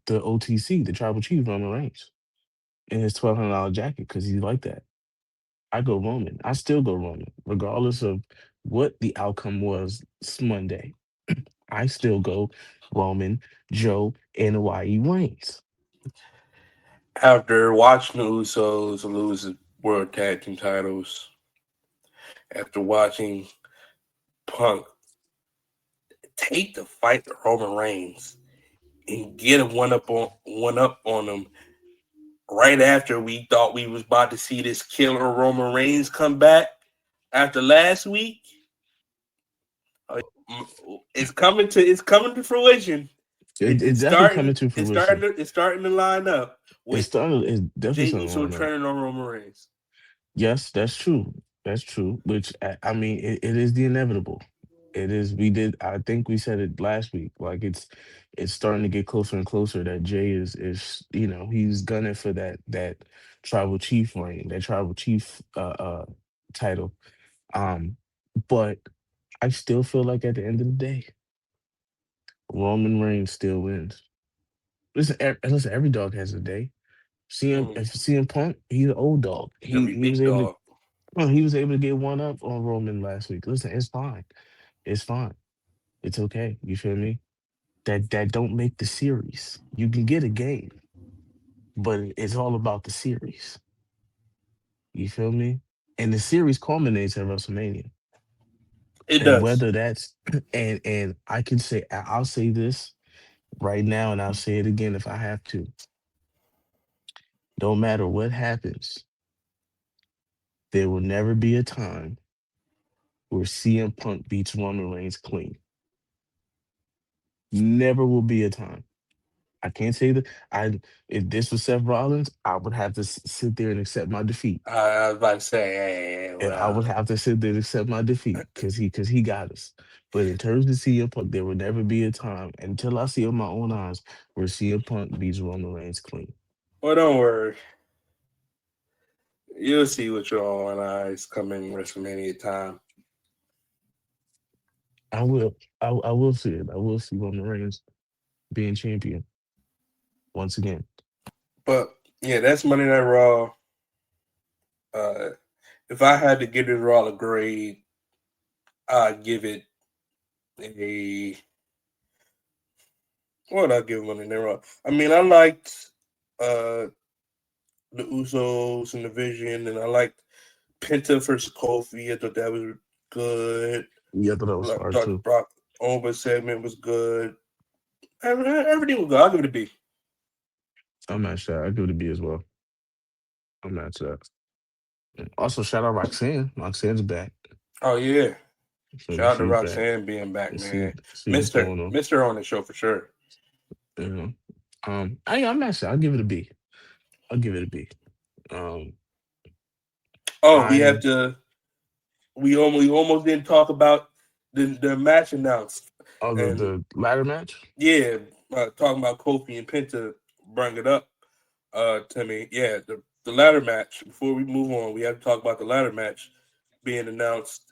the OTC, the Tribal Chief Roman Reigns in his $1,200 jacket because he's like that. I go Roman. I still go Roman, regardless of what the outcome was Monday. I still go Roman, Joe, and YE Reigns. After watching the Usos lose the World Tag Team titles, after watching Punk take the fight to Roman Reigns and get a one up on him right after we thought we was about to see this killer Roman Reigns come back after last week. It's coming to fruition. It's definitely coming to fruition. It's starting to line up with It's definitely Jay something Uso going on. turning on Roman Reigns. Yes, that's true. That's true. Which I mean, it is the inevitable. It is. We did. I think we said it last week. Like it's starting to get closer and closer that Jay he's gunning for that tribal chief reign, that tribal chief title. Um, but I still feel like at the end of the day, Roman Reigns still wins. Listen, every dog has a day. CM Punk, he's an old dog. He Every he was big able to dog. well, he was able to get one up on Roman last week. Listen, it's fine. It's fine. It's okay. You feel me? That don't make the series. You can get a game, but it's all about the series. You feel me? And the series culminates at WrestleMania. It And does. whether that's and I can say I'll say this right now and I'll say it again if I have to. No matter what happens, there will never be a time where CM Punk beats Roman Reigns clean. Never will be a time. I can't say that. If this was Seth Rollins, I would have to sit there and accept my defeat. I was about to say, hey, And I well, would have to sit there and accept my defeat because he got us. But in terms of CM Punk, there will never be a time until I see it with my own eyes where CM Punk beats Roman Reigns clean. don't worry. You'll see with your own eyes coming WrestleMania time. I will. I will see it. I will see Roman Reigns being champion once again. But yeah, that's Monday Night Raw. Uh, if I had to give it Raw a grade, I'd give it a what would I give Monday Night Raw? I mean, I liked uh the Usos and the Vision, and I liked Penta versus Kofi. I thought that was good. Yeah, I thought that was I hard thought the too. Brock Over segment was good. Everything was good. I'll give it a B. I'll match that. I'll give it a B as well. I'll match that. Also, shout out Roxanne. Roxanne's back. Oh yeah. So Shout out to she's back. Roxanne being back, See man. see what's Mister going on. Mister on the show for sure. You know. I'm not sure. I'll give it a B. I'll give it a B. Um Oh, we have I to. We almost didn't talk about the match announced, and the ladder match. yeah, talking about Kofi and Penta, bring it up to me. Yeah, the ladder match. Before we move on, we have to talk about the ladder match being announced.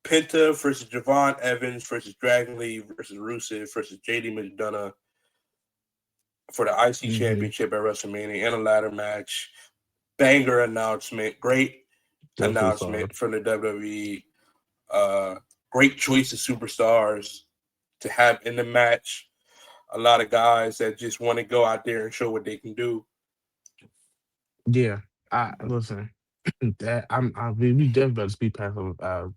Penta versus Javon Evans versus Dragon Lee versus Rusev versus JD McDonough for the IC Mm-hmm. Championship at WrestleMania and a ladder match. Banger announcement. Great Definitely fire. announcement from the WWE. Uh, Great choice of superstars to have in the match. A lot of guys that just want to go out there and show what they can do. Yeah. I listen. That we definitely better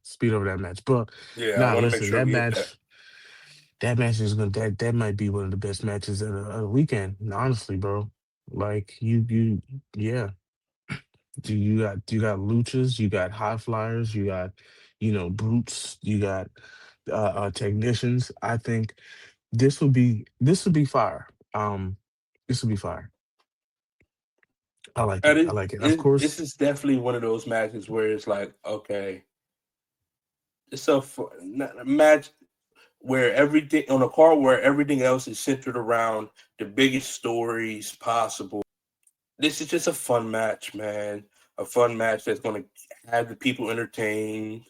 speed over that match. But Yeah, I nah, want to make listen, sure we hit that. that match is gonna that might be one of the best matches of the weekend. Honestly, bro. Like yeah. You got luchas, you got high flyers, you got brutes, you got technicians. I think this will be fire. This will be fire. I like it. I like it. Of This course. is definitely one of those matches where it's like, okay, it's a match where everything on a card where everything else is centered around the biggest stories possible. This is just a fun match, man. A fun match that's going to have the people entertained.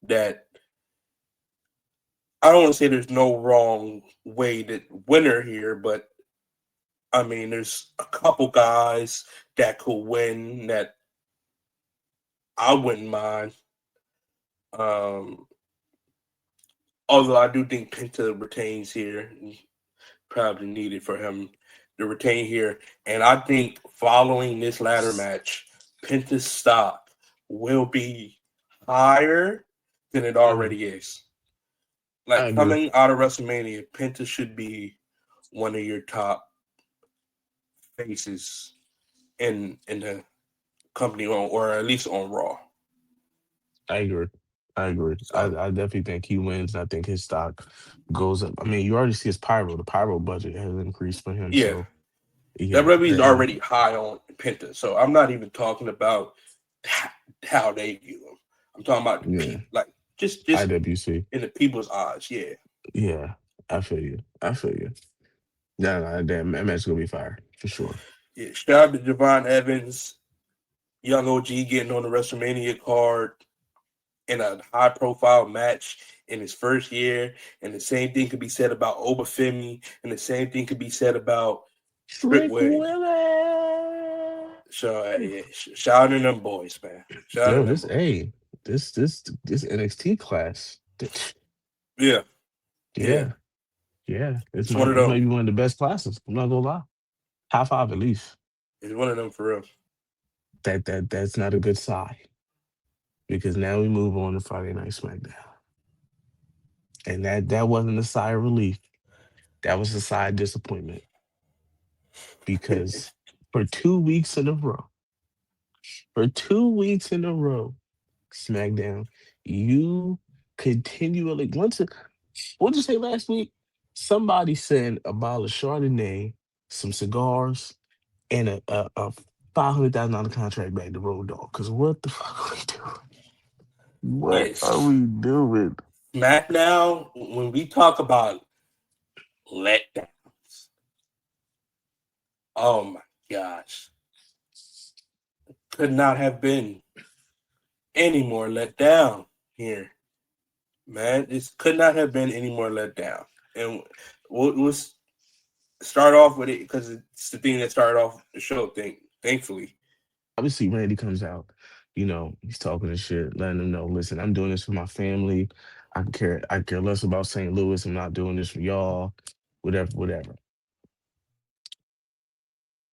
That I don't want to say there's no wrong way to winner here, but I mean, there's a couple guys that could win that I wouldn't mind. Um, Although I do think Penta retains here, probably needed for him to retain here. And I think following this ladder match, Penta's stock will be higher than it I already is. I Like agree. coming out of WrestleMania, Penta should be one of your top faces in the company or at least on Raw. I agree. I agree. So I definitely think he wins. I think his stock goes up. I mean, you already see his pyro. The pyro budget has increased for him. yeah, So yeah, WWE is and already high on Penta. So I'm not even talking about how they view him. I'm talking about the yeah, people, like just IWC. in the people's eyes. Yeah. Yeah, I feel you. I feel you. Yeah, no, that match gonna be fire for sure. Yeah. Shout out to Javon Evans, young OG getting on the WrestleMania card in a high profile match in his first year. And the same thing could be said about Obafemi, and the same thing could be said about Trick Trick Williams. Willie. So yeah, shout out to them boys, man. Shout out to Yo, them this boys. a this NXT class. Yeah, yeah. Yeah, yeah. It's one of It's them. maybe one of the best classes. I'm not gonna lie. High five at least. It's one of them for real. That's not a good sign because now we move on to Friday Night SmackDown, and that wasn't a sigh of relief. That was a sigh of disappointment because for 2 weeks in a row, for 2 weeks in a row, SmackDown, you continually once it, what did you say last week? Somebody said about a Chardonnay, some cigars, and a $500,000 contract back to Road Dogg. Cause what the fuck are we doing? What are Yes. we doing? SmackDown, when we talk about letdowns, oh my gosh. Could not have been any more let down here. Man, this could not have been any more let down. And we'll start off with it because it's the thing that started off the show, thankfully. Obviously, Randy comes out, he's talking to shit, letting them know, listen, I'm doing this for my family. I care less about St. Louis. I'm not doing this for y'all. Whatever, whatever.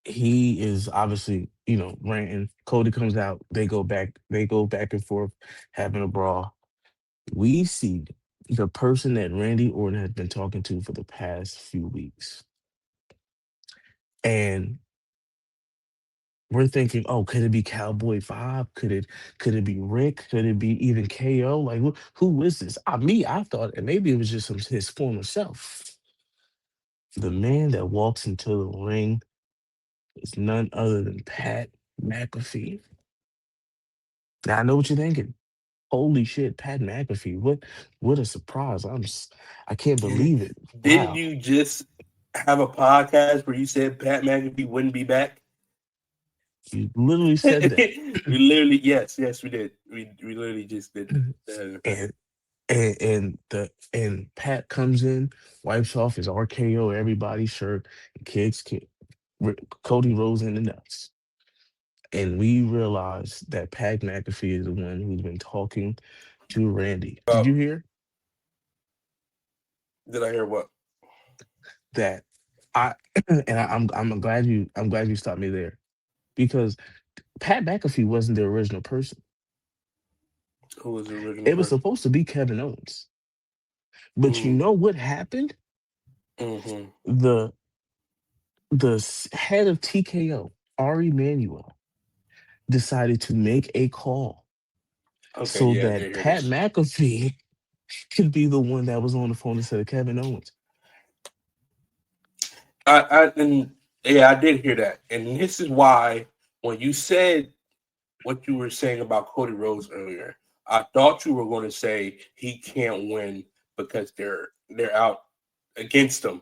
He is obviously, ranting. Cody comes out, they go back and forth, having a brawl. We see the person that Randy Orton has been talking to for the past few weeks. And we're thinking, oh, could it be Cowboy 5? Could it be Rick? Could it be even KO? Like who is this? I thought and maybe it was just his former self. The man that walks into the ring is none other than Pat McAfee. Now I know what you're thinking. Holy shit, Pat McAfee. What a surprise. I can't believe it. Didn't Wow. you just have a podcast where you said Pat McAfee wouldn't be back? You literally said that. We literally, yes, we did. We literally just did that. and and Pat comes in, wipes off his RKO everybody's shirt, and Cody rolls in the nuts. And we realize that Pat McAfee is the one who's been talking to Randy. Did you hear Did I hear what? that? I I'm glad you stopped me there because Pat McAfee wasn't the original person. Who was the original It was person? supposed to be Kevin Owens. But you Mm, know what happened? mm-hmm. The head of TKO, Ari Emanuel, decided to make a call Okay, so yeah, I that did hear Pat this. McAfee could be the one that was on the phone instead of Kevin Owens. And yeah, I did hear that. And this is why when you said what you were saying about Cody Rhodes earlier, I thought you were going to say he can't win because they're out against him.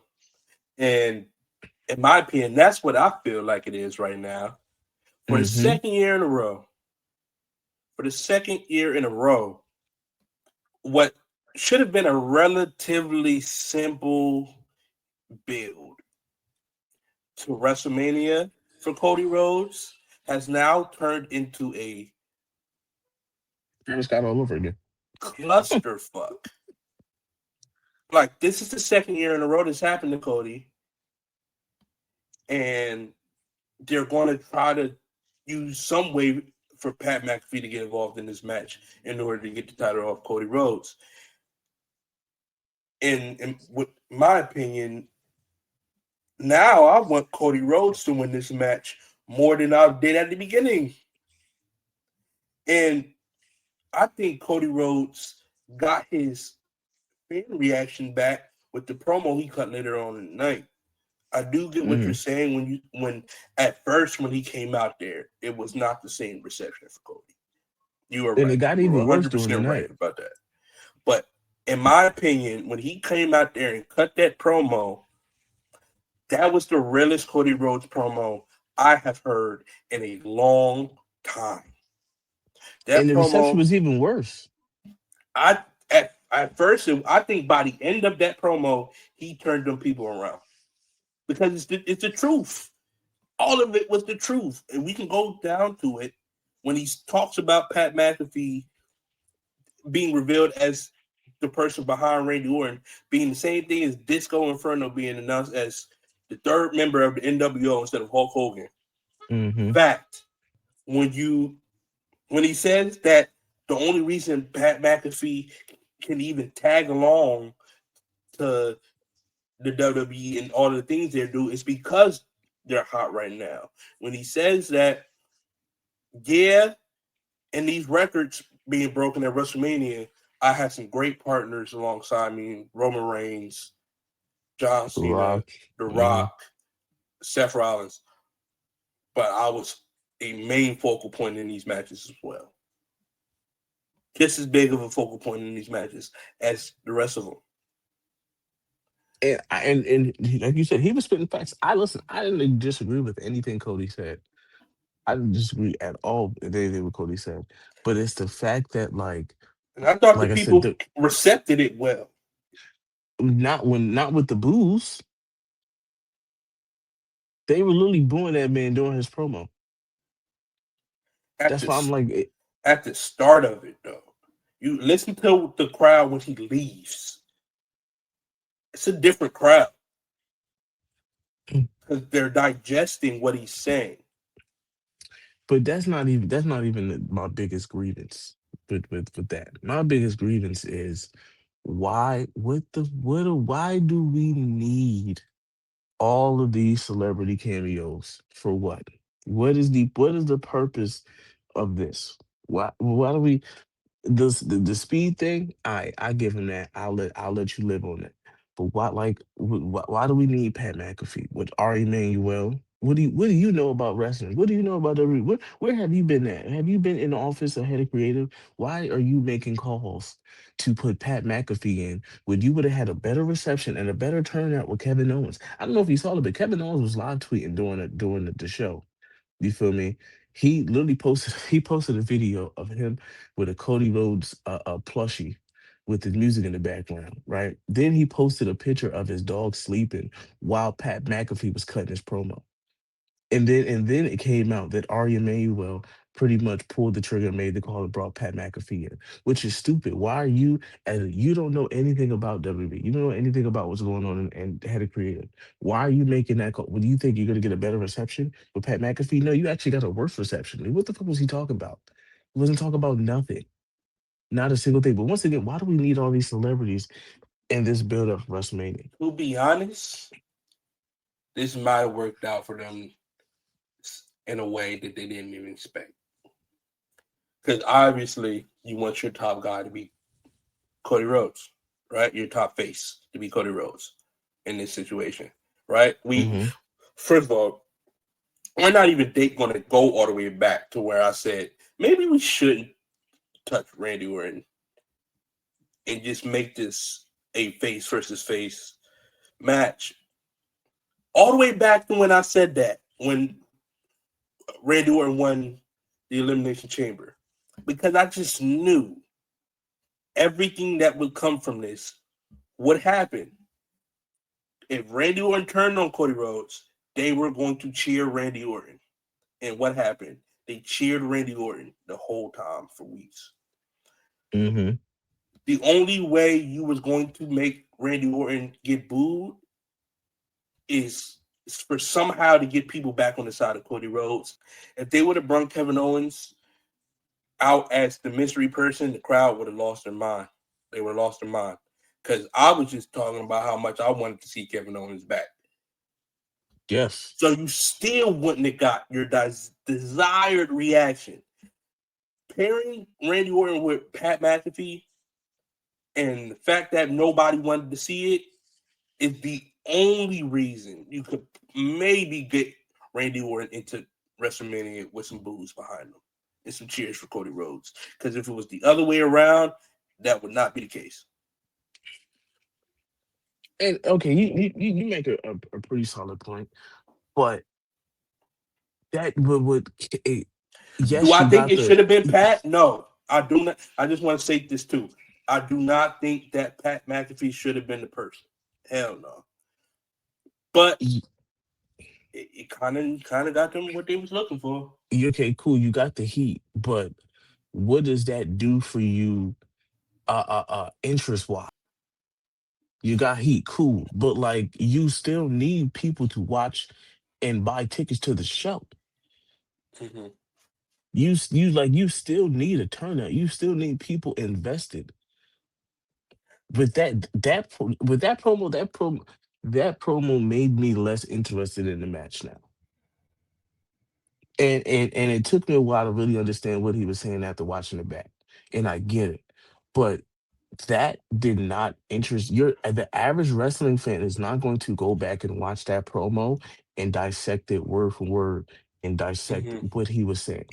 And in my opinion, that's what I feel like it is right now. For the Mm-hmm. second year in a row, what should have been a relatively simple build to WrestleMania for Cody Rhodes has now turned into a It's got all over again. clusterfuck. Like, this is the second year in a row this happened to Cody, and they're going to try to use some way for Pat McAfee to get involved in this match in order to get the title off Cody Rhodes. And with my opinion, now I want Cody Rhodes to win this match more than I did at the beginning. And I think Cody Rhodes got his fan reaction back with the promo he cut later on in the night. I do get what you're saying when at first when he came out there, it was not the same reception for Cody. You were And right. it got You were even worse during the 100% right night. about that. But in my opinion, when he came out there and cut that promo, that was the realest Cody Rhodes promo I have heard in a long time. And That the reception promo, was even worse. at first, I think by the end of that promo, he turned them people around because it's the truth. All of it was the truth, and we can go down to it when he talks about Pat McAfee being revealed as the person behind Randy Orton, being the same thing as Disco Inferno being announced as the third member of the NWO instead of Hulk Hogan. Mm-hmm. Fact, when he says that the only reason Pat McAfee can even tag along to the WWE and all the things they do is because they're hot right now. When he says that, yeah, and these records being broken at WrestleMania, I had some great partners alongside me: Roman Reigns, John Cena, Rock. The Mm-hmm. Rock, Seth Rollins. But I was a main focal point in these matches as well. Just as big of a focal point in these matches as the rest of them. And like you said, he was spitting facts. I didn't disagree with anything Cody said. I didn't disagree at all with anything what Cody said. But it's the fact that And I thought the like I said, people recepted it well. not with the booze, they were literally booing that man during his promo. At That's why I'm the like, at the start of it, though, you listen to the crowd when he leaves. It's a different crowd because they're digesting what he's saying. but that's not even my biggest grievance with that. My biggest grievance is why do we need all of these celebrity cameos for what? What is the purpose of this? Why do we the speed thing? I give him that. I'll let you live on it. But why do we need Pat McAfee with Ari Emanuel? What do you know about wrestling? What do you know about WWE? Where have you been at? Have you been in the office or head of creative? Why are you making calls to put Pat McAfee in when you would have had a better reception and a better turnout with Kevin Owens? I don't know if you saw it, but Kevin Owens was live tweeting during the show. You feel me? He literally posted he posted a video of him with a Cody Rhodes plushie with his music in the background, right? Then he posted a picture of his dog sleeping while Pat McAfee was cutting his promo. And then it came out that Ari Emanuel pretty much pulled the trigger and made the call and brought Pat McAfee in, which is stupid. Why are you and you don't know anything about WWE? You don't know anything about what's going on and head of creative. Why are you making that call? Well, do you think you're gonna get a better reception with Pat McAfee? No, you actually got a worse reception. What the fuck was he talking about? He wasn't talking about nothing. Not a single thing. But once again, why do we need all these celebrities in this build up for WrestleMania? To be honest, this might have worked out for them in a way that they didn't even expect. Because obviously, you want your top guy to be Cody Rhodes, right? Your top face to be Cody Rhodes in this situation, right? We Hmm. First of all, we're not even going to go all the way back to where I said maybe we shouldn't touch Randy Orton and just make this a face versus face match. All the way back to when I said that, when Randy Orton won the Elimination Chamber, because I just knew everything that would come from this would happen. If Randy Orton turned on Cody Rhodes, they were going to cheer Randy Orton. And what happened? They cheered Randy Orton the whole time for weeks. Hmm. The only way you was going to make Randy Orton get booed is for somehow to get people back on the side of Cody Rhodes. If they would have brought Kevin Owens out as the mystery person, the crowd would have lost their mind. They would have lost their mind. Because I was just talking about how much I wanted to see Kevin Owens back. Yes. So you still wouldn't have got your desired reaction. Pairing Randy Orton with Pat McAfee and the fact that nobody wanted to see it is the only reason you could maybe get Randy Orton into WrestleMania with some boos behind him and some cheers for Cody Rhodes. Because if it was the other way around, that would not be the case. And okay, you make a pretty solid point, but that would Do yes, I you think got it should the have been Pat? No, I do not. I just want to say this too. I do not think that Pat McAfee should have been the person. Hell no. But it kind of got them what they was looking for. okay, cool, you got the heat, but what does that do for you interest wise? You got heat, cool, but like you still need people to watch and buy tickets to the show. Mm-hmm. You still need a turnout. You still need people invested. With with that promo made me less interested in the match now. And it took me a while to really understand what he was saying after watching it back. And I get it. But that did not interest the average wrestling fan is not going to go back and watch that promo and dissect it word for word and dissect Mm-hmm. what he was saying.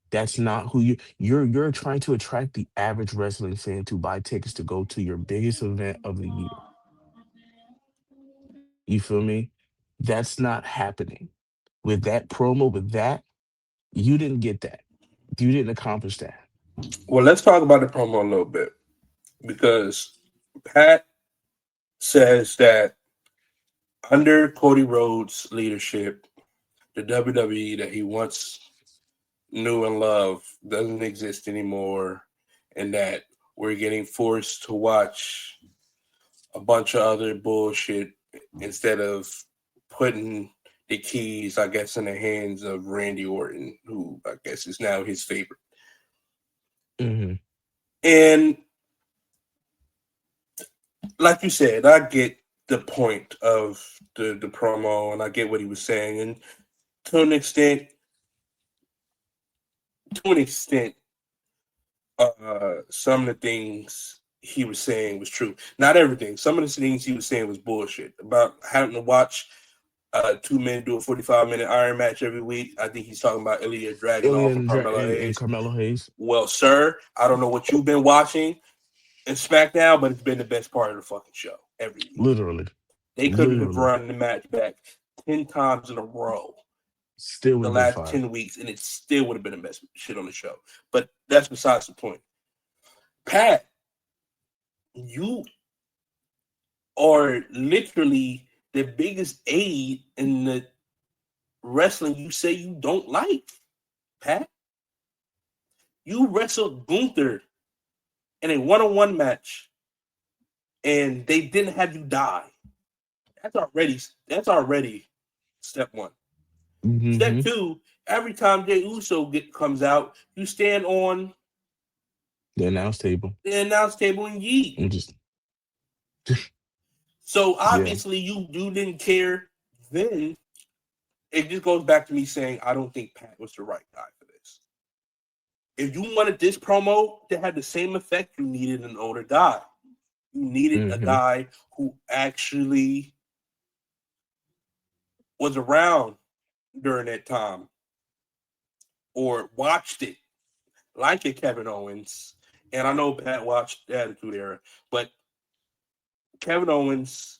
That's not who you're trying to attract the average wrestling fan to buy tickets to go to your biggest event of the year. You feel me? That's not happening. With that promo, with that, you didn't get that. You didn't accomplish that. Well, let's talk about the promo a little bit because Pat says that under Cody Rhodes' leadership, the WWE that he once knew and loved doesn't exist anymore, and that we're getting forced to watch a bunch of other bullshit instead of putting the keys, I guess, in the hands of Randy Orton, who I guess is now his favorite. Hmm. And like you said, I get the point of the promo, and I get what he was saying, and to an extent, to an extent, some of the things he was saying was true. Not everything. Some of the things he was saying was bullshit about having to watch two men do a 45-minute iron match every week. I think he's talking about Ilya Dragunov and Carmelo And Hayes. Carmelo Hayes. Well, sir, I don't know what you've been watching in SmackDown, but it's been the best part of the fucking show every week. Literally. They could have Literally. run the match back 10 times in a row Still would the have been last fire. 10 weeks, and it still would have been the best shit on the show. But that's besides the point. Pat, you are literally the biggest aid in the wrestling you say you don't like, Pat. You wrestled Gunther in a one-on-one match, and they didn't have you die. That's already step one. Step Hmm. two, every time Jey Uso comes out, you stand on The announce table. the announce table and yeet. I'm just So yeah. obviously you didn't care then. It just goes back to me saying I don't think Pat was the right guy for this. If you wanted this promo to have the same effect, you needed an older guy. You needed a Hmm. guy who actually was around during that time or watched it, like a Kevin Owens. And I know Pat watched the Attitude Era, but Kevin Owens,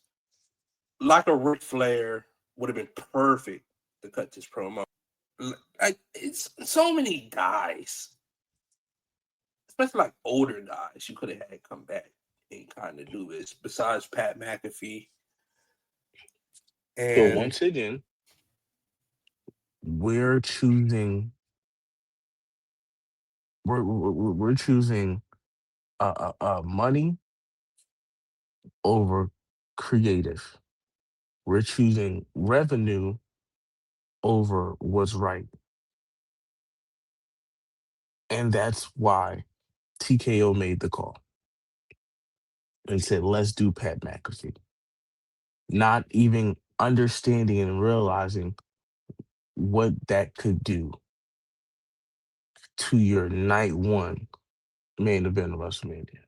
like a Ric Flair, would have been perfect to cut this promo. It's so many guys, especially like older guys, you could have had come back and kind of do this. Besides Pat McAfee, So and once again, we're choosing we're choosing money over creative. We're choosing revenue over what's right. And that's why TKO made the call and said, let's do Pat McAfee. Not even understanding and realizing what that could do to your night one main event of WrestleMania.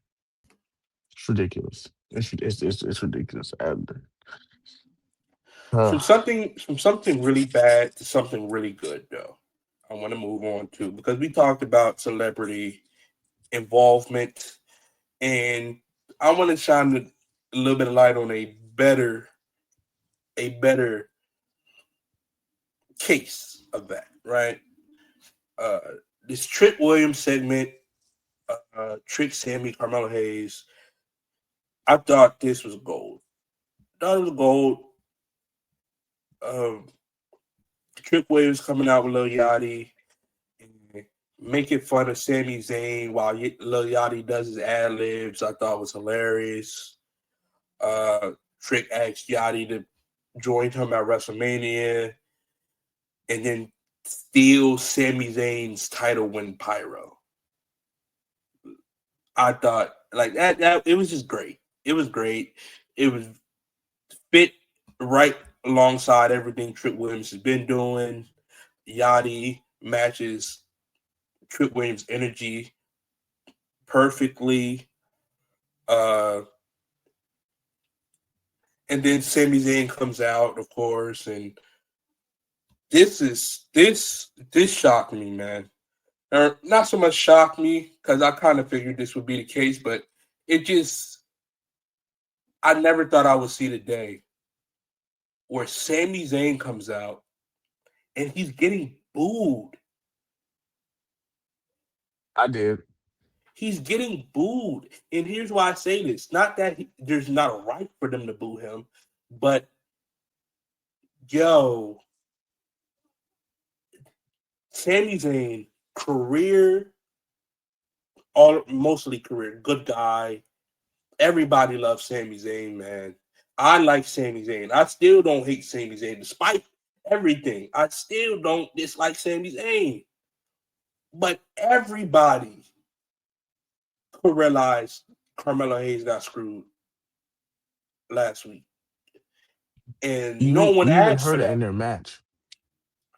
It's ridiculous. It's ridiculous. From Uh, something really bad to something really good, though. I want to move on to, because we talked about celebrity involvement, and I want to shine a little bit of light on a better case of that, right? Uh, this Trick Williams segment, Trick Sammy, Carmelo Hayes. I thought this was gold. Thought it was gold. Um, Trick Williams coming out with Lil Yachty and making fun of Sami Zayn while Lil Yachty does his ad libs. I thought was hilarious. Trick asked Yachty to join him at WrestleMania, and then steal Sami Zayn's title win pyro. I thought like that it was just great. It was great. It was fit right alongside everything Trick Williams has been doing. Yachty matches Trick Williams' energy perfectly. Uh, and then Sami Zayn comes out, of course, and this shocked me, man. Or not so much shocked me because I kind of figured this would be the case, but it just I never thought I would see the day where Sami Zayn comes out and he's getting booed. I did. He's getting booed. And here's why I say this. Not that there's not a right for them to boo him, but yo, Sami Zayn, career, mostly career, good guy. Everybody loves Sami Zayn, man. I like Sami Zayn. I still don't hate Sami Zayn, despite everything. I still don't dislike Sami Zayn. But everybody could realize Carmelo Hayes got screwed last week. And no one You even asked for heard it in that. their match.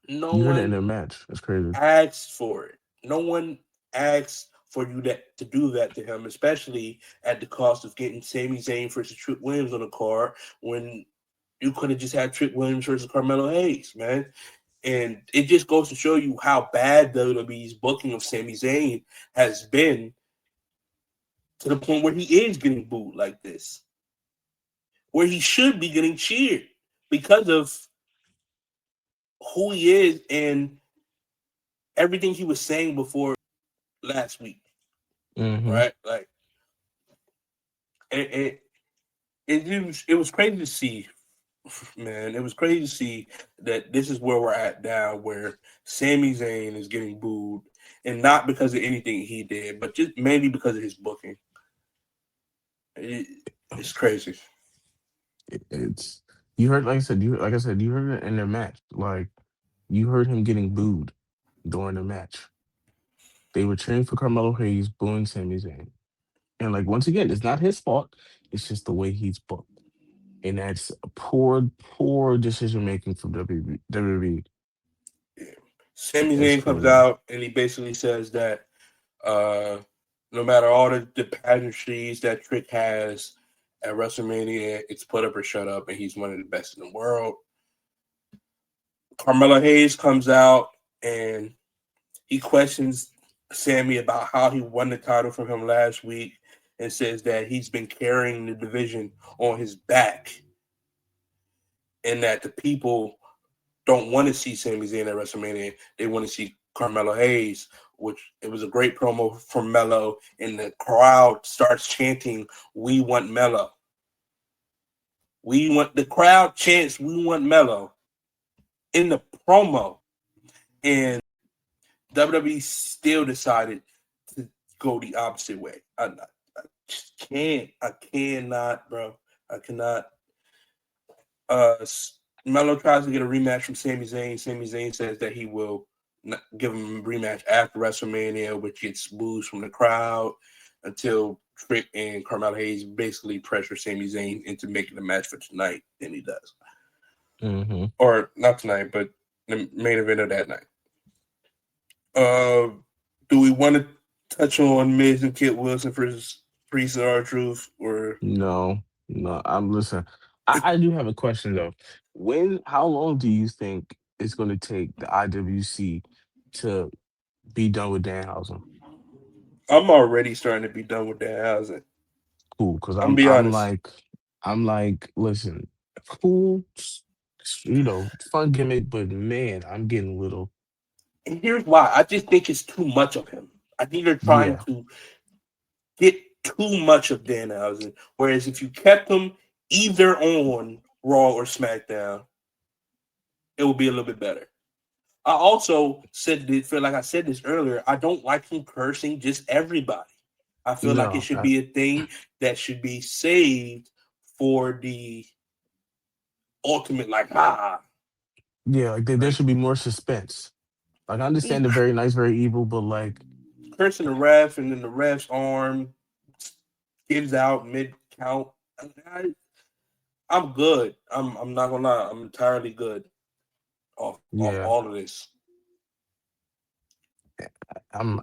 No You heard it in one their match. That's crazy. asked for it. No one asked for you to do that to him, especially at the cost of getting Sami Zayn versus Trick Williams on the card when you could have just had Trick Williams versus Carmelo Hayes, man. And it just goes to show you how bad WWE's booking of Sami Zayn has been, to the point where he is getting booed like this, where he should be getting cheered because of who he is and everything he was saying before last week, Hmm. right? Like it was crazy to see, man. It was crazy to see that this is where we're at now, where Sami Zayn is getting booed, and not because of anything he did, but just mainly because of his booking. It's crazy. It's you heard like I said. You heard it in their match. Like you heard him getting booed during the match. They were cheering for Carmelo Hayes, booing Sami Zayn. And like once again, it's not his fault. It's just the way he's booked, and that's poor decision making from WWE. Yeah. Sami It's Zayn comes crazy. out and he basically says that uh, no matter all the pageantries that Trick has at WrestleMania, it's put up or shut up, and he's one of the best in the world. Carmelo Hayes comes out and he questions Sammy about how he won the title from him last week, and says that he's been carrying the division on his back, and that the people don't want to see Sami Zayn at WrestleMania. They want to see Carmelo Hayes, which it was a great promo from Melo, and the crowd starts chanting, "We want Melo." The crowd chants, "We want Melo" in the promo, and WWE still decided to go the opposite way. I just can't. I cannot, bro. I cannot. Uh, Melo tries to get a rematch from Sami Zayn. Sami Zayn says that he will not give him a rematch after WrestleMania, which gets boos from the crowd until Trick and Carmelo Hayes basically pressure Sami Zayn into making the match for tonight, and he does. Mm-hmm. or not tonight, but the main event of that night. Do we want to touch on Miz and Kit Wilson versus Priest and R-Truth, or No, no. I'm listen. I do have a question though. How long do you think it's going to take the IWC to be done with Danhausen? I'm already starting to be done with that housing. Cool, because I'm gonna be honest. I'm like, listen, cool, fun gimmick, but man, I'm getting a little, And here's why. I just think it's too much of him. I think they're trying yeah, to get too much of Danhausen. Whereas if you kept him either on Raw or SmackDown, it would be a little bit better. I also feel like I said this earlier. I don't like him cursing just everybody. I feel like it no, should be a thing that should be saved for the ultimate, yeah, like there like should be more suspense. Like I understand the he very nice, very evil, but like, cursing the ref, and then the ref's arm gives out mid count. I'm good. I'm not gonna lie. I'm entirely good off yeah, all of this. I'm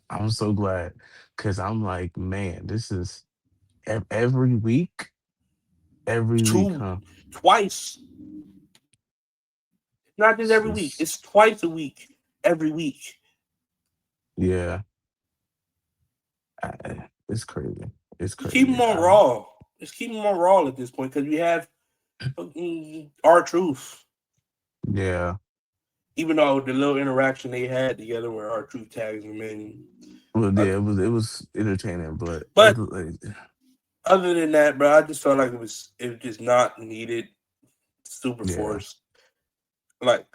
I'm so glad because I'm like, man, this is every every week, Two, huh? twice, not just It's every week. just, It's twice a week, every week. yeah, it's crazy. It's Just keep crazy. them on Raw. Just keep them on Raw at this point because we have R-Truth. Yeah. Even though the little interaction they had together where R-Truth tags him in. Well, Uh, yeah, it was entertaining, but but other than that, bro, I just felt like it was just not needed. Super yeah, forced. Like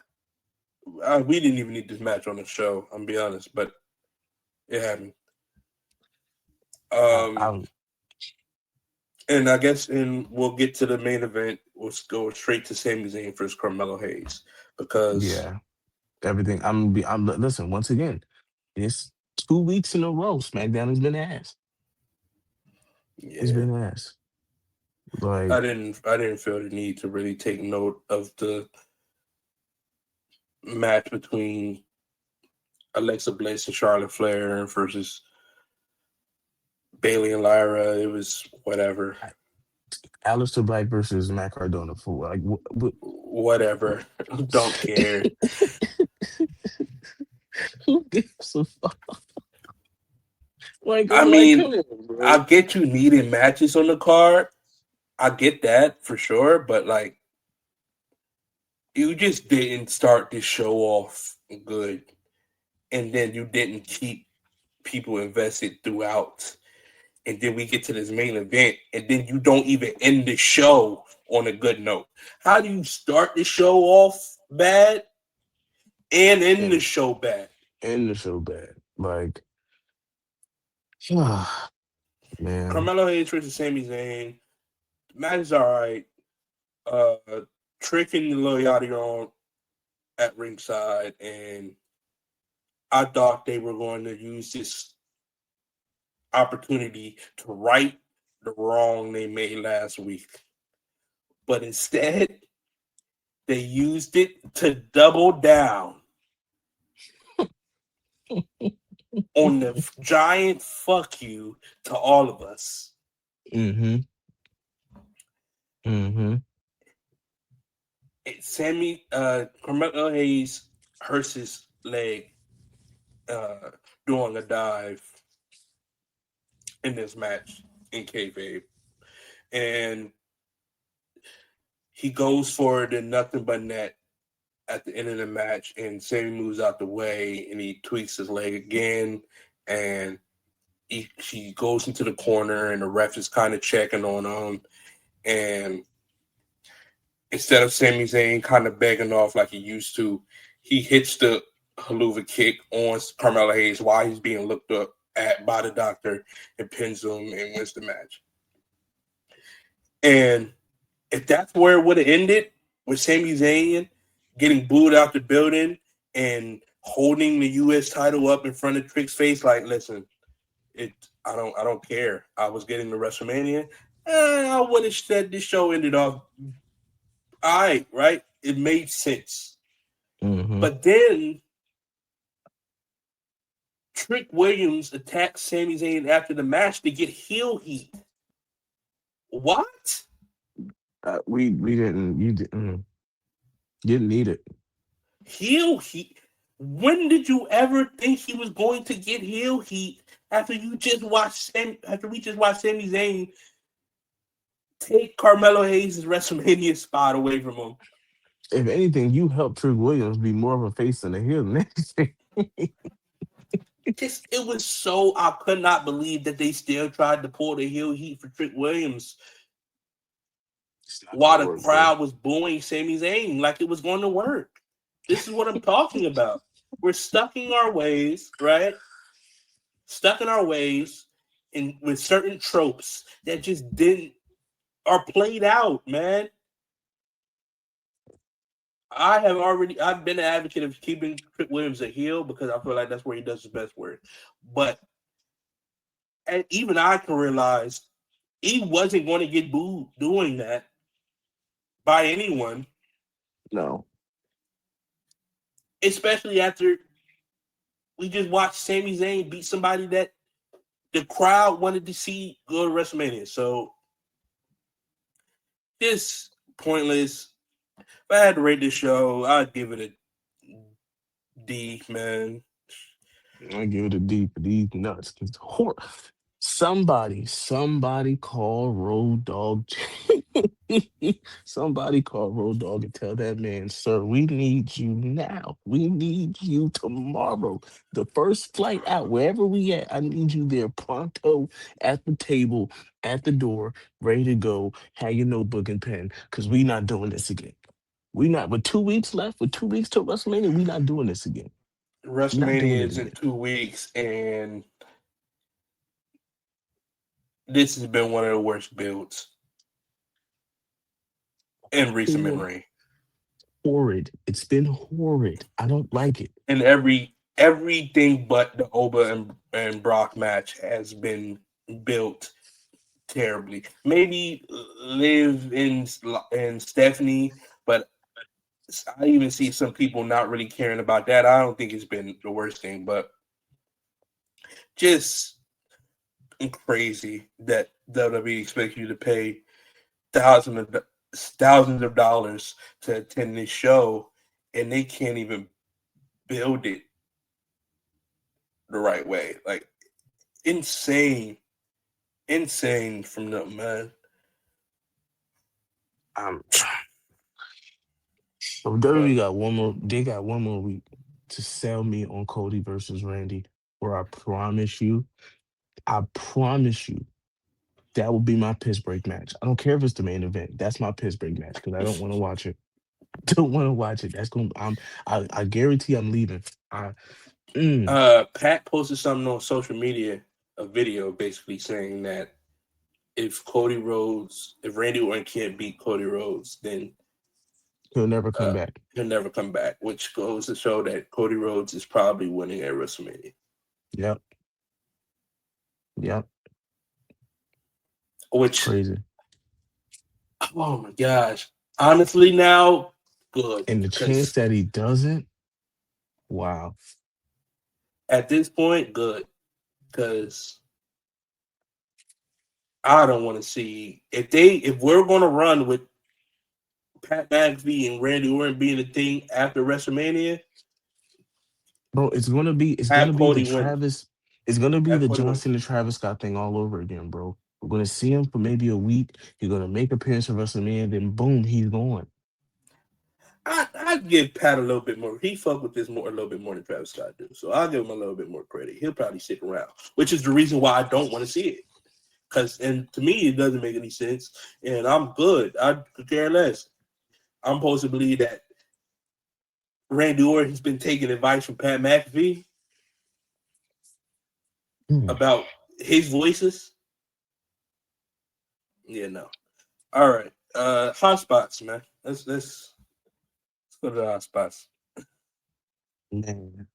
we didn't even need this match on the show. I'm be honest, but it happened. Um, I'm and I guess, and we'll get to the main event. We'll go straight to Sami Zayn versus Carmelo Hayes because yeah, everything. I'm listen once again. It's 2 weeks in a row. SmackDown has been ass. It's yeah, been ass. I Like, didn't feel the need to really take note of the match between Alexa Bliss and Charlotte Flair versus Bailey and Lyra. It was whatever, Aleister Black versus Matt Cardona for like what? whatever. Don't care. Who gives a fuck? Like I I'm like, mean, come on, I bro. get you needing matches on the card. I get that for sure, but like you just didn't start this show off good, and then you didn't keep people invested throughout. And then we get to this main event, and then you don't even end the show on a good note. How do you start the show off bad and end the And show bad? end the show bad. Like, man, Carmelo Hayes versus Sami Zayn. Match is all right. Uh, tricking the Lil Yachty on at ringside, and I thought they were going to use this opportunity to right the wrong they made last week. But instead, they used it to double down on the giant fuck you to all of us. mm-hmm, mm-hmm, Carmelo Hayes hurts his leg uh, doing a dive in this match in kayfabe, and he goes for the nothing but net at the end of the match, and Sammy moves out the way, and he tweaks his leg again, and he goes into the corner, and the ref is kind of checking on him, and instead of Sami Zayn kind of begging off like he used to, he hits the haluva kick on Carmelo Hayes while he's being looked up at by the doctor and pins him and wins the match. And if that's where it would have ended, with Sami Zayn getting booed out the building and holding the U.S. title up in front of Trick's face, like, listen, I don't care. I was getting the WrestleMania. I would have said this show ended off all right? It made sense. Mm-hmm. But then Trick Williams attacked Sami Zayn after the match to get heel heat. What? We didn't didn't need it. Heel heat? When did you ever think he was going to get heel heat after we just watched Sami Zayn take Carmelo Hayes' WrestleMania spot away from him? If anything, you helped Trick Williams be more of a face than a heel than anything. Just it was so I could not believe that they still tried to pull the heel heat for Trick Williams It's not while gonna the work, bro. crowd was booing Sami Zayn like it was going to work. This is what I'm talking about. We're stuck in our ways, right? Stuck in our ways and with certain tropes that just didn't are played out, man. I've been an advocate of keeping Trick Williams a heel because I feel like that's where he does his best work. But and even I can realize he wasn't going to get booed doing that by anyone, No. especially after we just watched Sami Zayn beat somebody that the crowd wanted to see go to WrestleMania. So this pointless. If I had to rate this show, I'd give it a D, man. I give it a D for these nuts. Somebody call Road Dog. Somebody call Road Dog and tell that man, sir, we need you now. We need you tomorrow. The first flight out, wherever we at, I need you there pronto at the table, at the door, ready to go. Have your notebook and pen, because we not doing this again. We not with 2 weeks left, with 2 weeks to WrestleMania, we not doing this again. We're not doing WrestleMania it is in again. 2 weeks, and this has been one of the worst builds in recent Hor- memory. Horrid. It's been horrid. I don't like it. And everything but the Oba and Brock match has been built terribly. Maybe Liv and Stephanie, but I even see some people not really caring about that. I don't think it's been the worst thing, but just crazy that WWE expects you to pay thousands of thousands of dollars to attend this show, and they can't even build it the right way. Like insane, insane from them, man. Um, so WWE got one more. They got one more week to sell me on Cody versus Randy. Where I promise you, that will be my piss break match. I don't care if it's the main event. That's my piss break match because I don't want to watch it. Don't want to watch it. That's going. I guarantee I'm leaving. I. Mm, Pat posted something on social media, a video basically saying that if Randy Orton can't beat Cody Rhodes, then he'll never come uh, back. he'll never come back, which goes to show that Cody Rhodes is probably winning at WrestleMania. Yep. Yep. It's Which, crazy. oh my gosh, honestly, now good And the chance because that he doesn't. Wow. at this point, good because I don't want to see if we're going to run with Pat McAfee and Randy Orton being a thing after WrestleMania, Bro, it's gonna have be the Cody win. Travis, it's gonna be Have the Cody win. Johnson and Travis Scott thing all over again, bro. We're gonna see him for maybe a week. He's gonna make appearance at WrestleMania, then boom, he's gone. I give Pat a little bit more. He fuck with this more a little bit more than Travis Scott do. So I'll give him a little bit more credit. He'll probably stick around, which is the reason why I don't want to see it. And to me, it doesn't make any sense. And I'm good. I could care less. I'm supposed to believe that Randy Orton's been taking advice from Pat McAfee Mm. about his voices. Yeah, no. All right. Hot spots, man. Let's go to the hot spots. Man.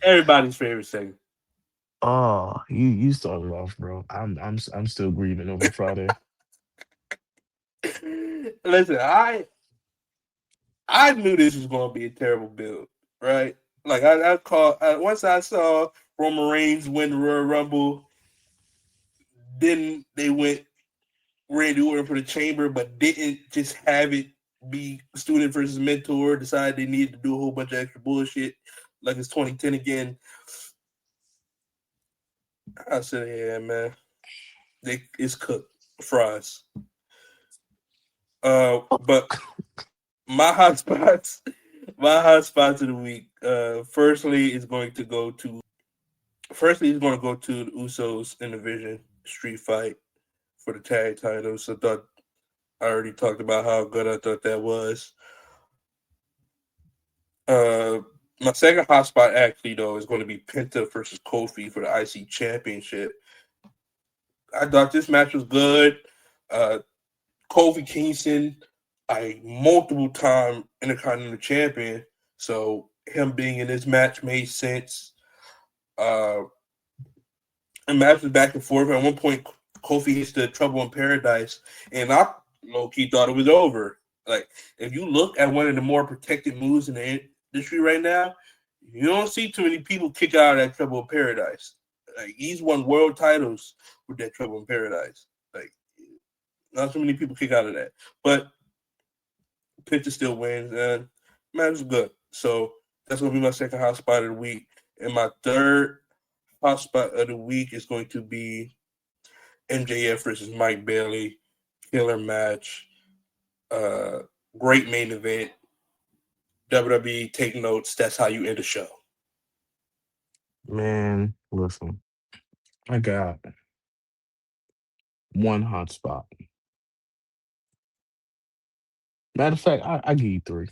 Everybody's favorite segment. Oh, you started off, bro. I'm still grieving over Friday. Listen, I knew this was going to be a terrible build, right? Like once I saw Roman Reigns win the Royal Rumble, then they went Randy Orton for the chamber, but didn't just have it be student versus mentor. Decided they needed to do a whole bunch of extra bullshit, like it's 2010 again. I said, yeah, man, it's cooked fries. But my hot spots, my hot spots of the week. Firstly, it's going to go to the Usos in the Vision Street Fight for the tag titles. I thought I already talked about how good I thought that was. Uh, my second hot spot actually though is going to be Penta versus Kofi for the IC Championship. I thought this match was good. Uh, Kofi Kingston, a multiple time Intercontinental Champion, so him being in this match made sense. The match was back and forth. At one point, Kofi hits the Trouble in Paradise, and I low key thought it was over. Like, if you look at one of the more protected moves in the industry right now, you don't see too many people kick out of that Trouble in Paradise. Like, he's won world titles with that Trouble in Paradise. Like, not too many people kick out of that. But Picture still wins, and match was good. So that's gonna be my second hot spot of the week. And my third hot spot of the week is going to be MJF versus Mike Bailey. Killer match. Great main event. WWE, take notes. That's how you end a show. Man, listen, I got one hot spot. Matter of fact, I give you three.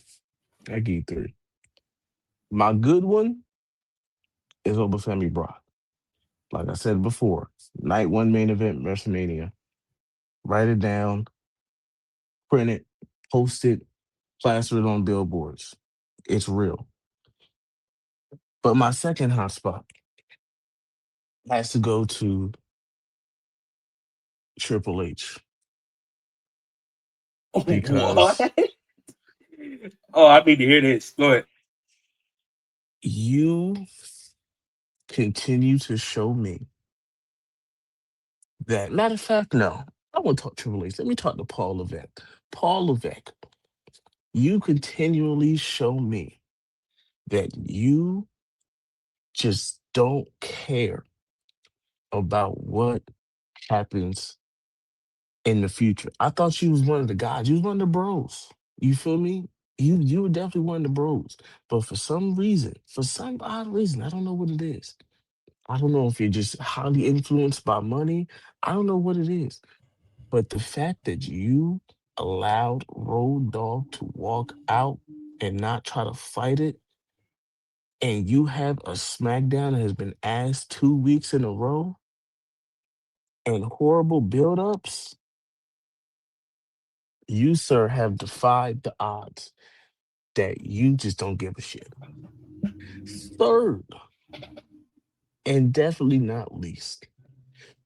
I give you three. My good one is over Sammy Brock. Like I said before, night one main event, WrestleMania. Write it down, print it, post it, plaster it on billboards. It's real. But my second hot spot has to go to Triple H What? because Oh, I need to hear this. Go ahead. you continue to show me that. Matter of fact, no, I won't talk Triple H. Let me talk to Paul Levesque. Paul Levesque, you continually show me that you just don't care about what happens in the future. I thought you was one of the guys. You was one of the bros. You feel me? You were definitely one of the bros. But for some reason, for some odd reason, I don't know what it is. I don't know if you're just highly influenced by money. I don't know what it is. But the fact that you allowed Road Dogg to walk out and not try to fight it, and you have a SmackDown that has been asked 2 weeks in a row and horrible build-ups, you, sir, have defied the odds that you just don't give a shit. Third, and definitely not least,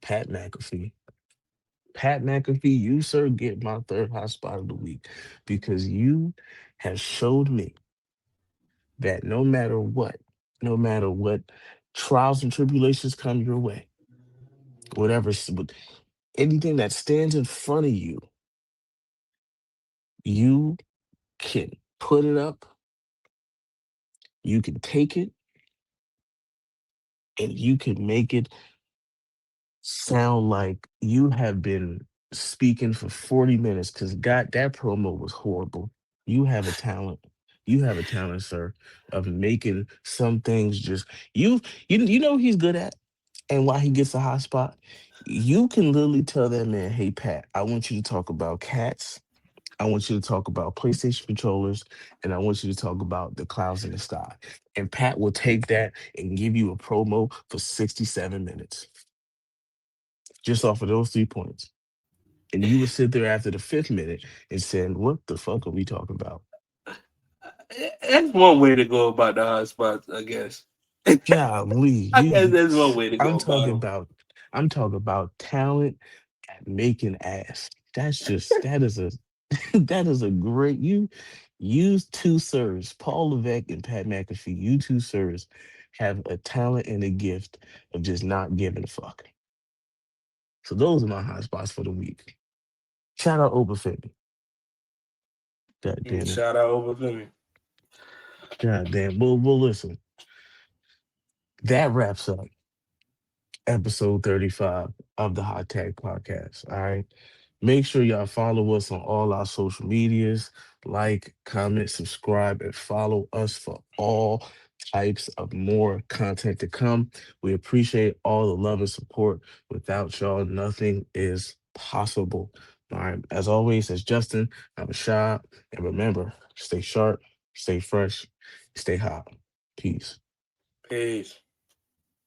Pat McAfee. Pat McAfee, you, sir, get my third hot spot of the week because you have showed me that no matter what trials and tribulations come your way, whatever, anything that stands in front of you, you can put it up, you can take it, and you can make it sound like you have been speaking for 40 minutes because God, that promo was horrible. You have a talent. You have a talent, sir, of making some things just you know what he's good at and why he gets a hot spot. You can literally tell that man, hey Pat, I want you to talk about cats. I want you to talk about PlayStation controllers, and I want you to talk about the clouds in the sky. And Pat will take that and give you a promo for 67 minutes just off of those 3 points. And you would sit there after the fifth minute and saying, what the fuck are we talking about? That's one way to go about the hot spots, I guess. Golly, I guess that's one way to I'm go talking about them. about I'm talking about talent at making ass. that is a that is a great you two sirs, Paul Levesque and Pat McAfee, you two sirs have a talent and a gift of just not giving a fuck. So those are my hot spots for the week. Shout out Oprah Femi. God And damn it. shout out over to me. God damn. Well listen. That wraps up episode 35 of the Hot Tag Podcast. All right. Make sure y'all follow us on all our social medias. Like, comment, subscribe, and follow us for all types of more content to come. We appreciate all the love and support. Without y'all, nothing is possible. All right. As always, as Justyn, I'm Rashaad. And remember, stay sharp, stay fresh, stay hot. Peace. Peace.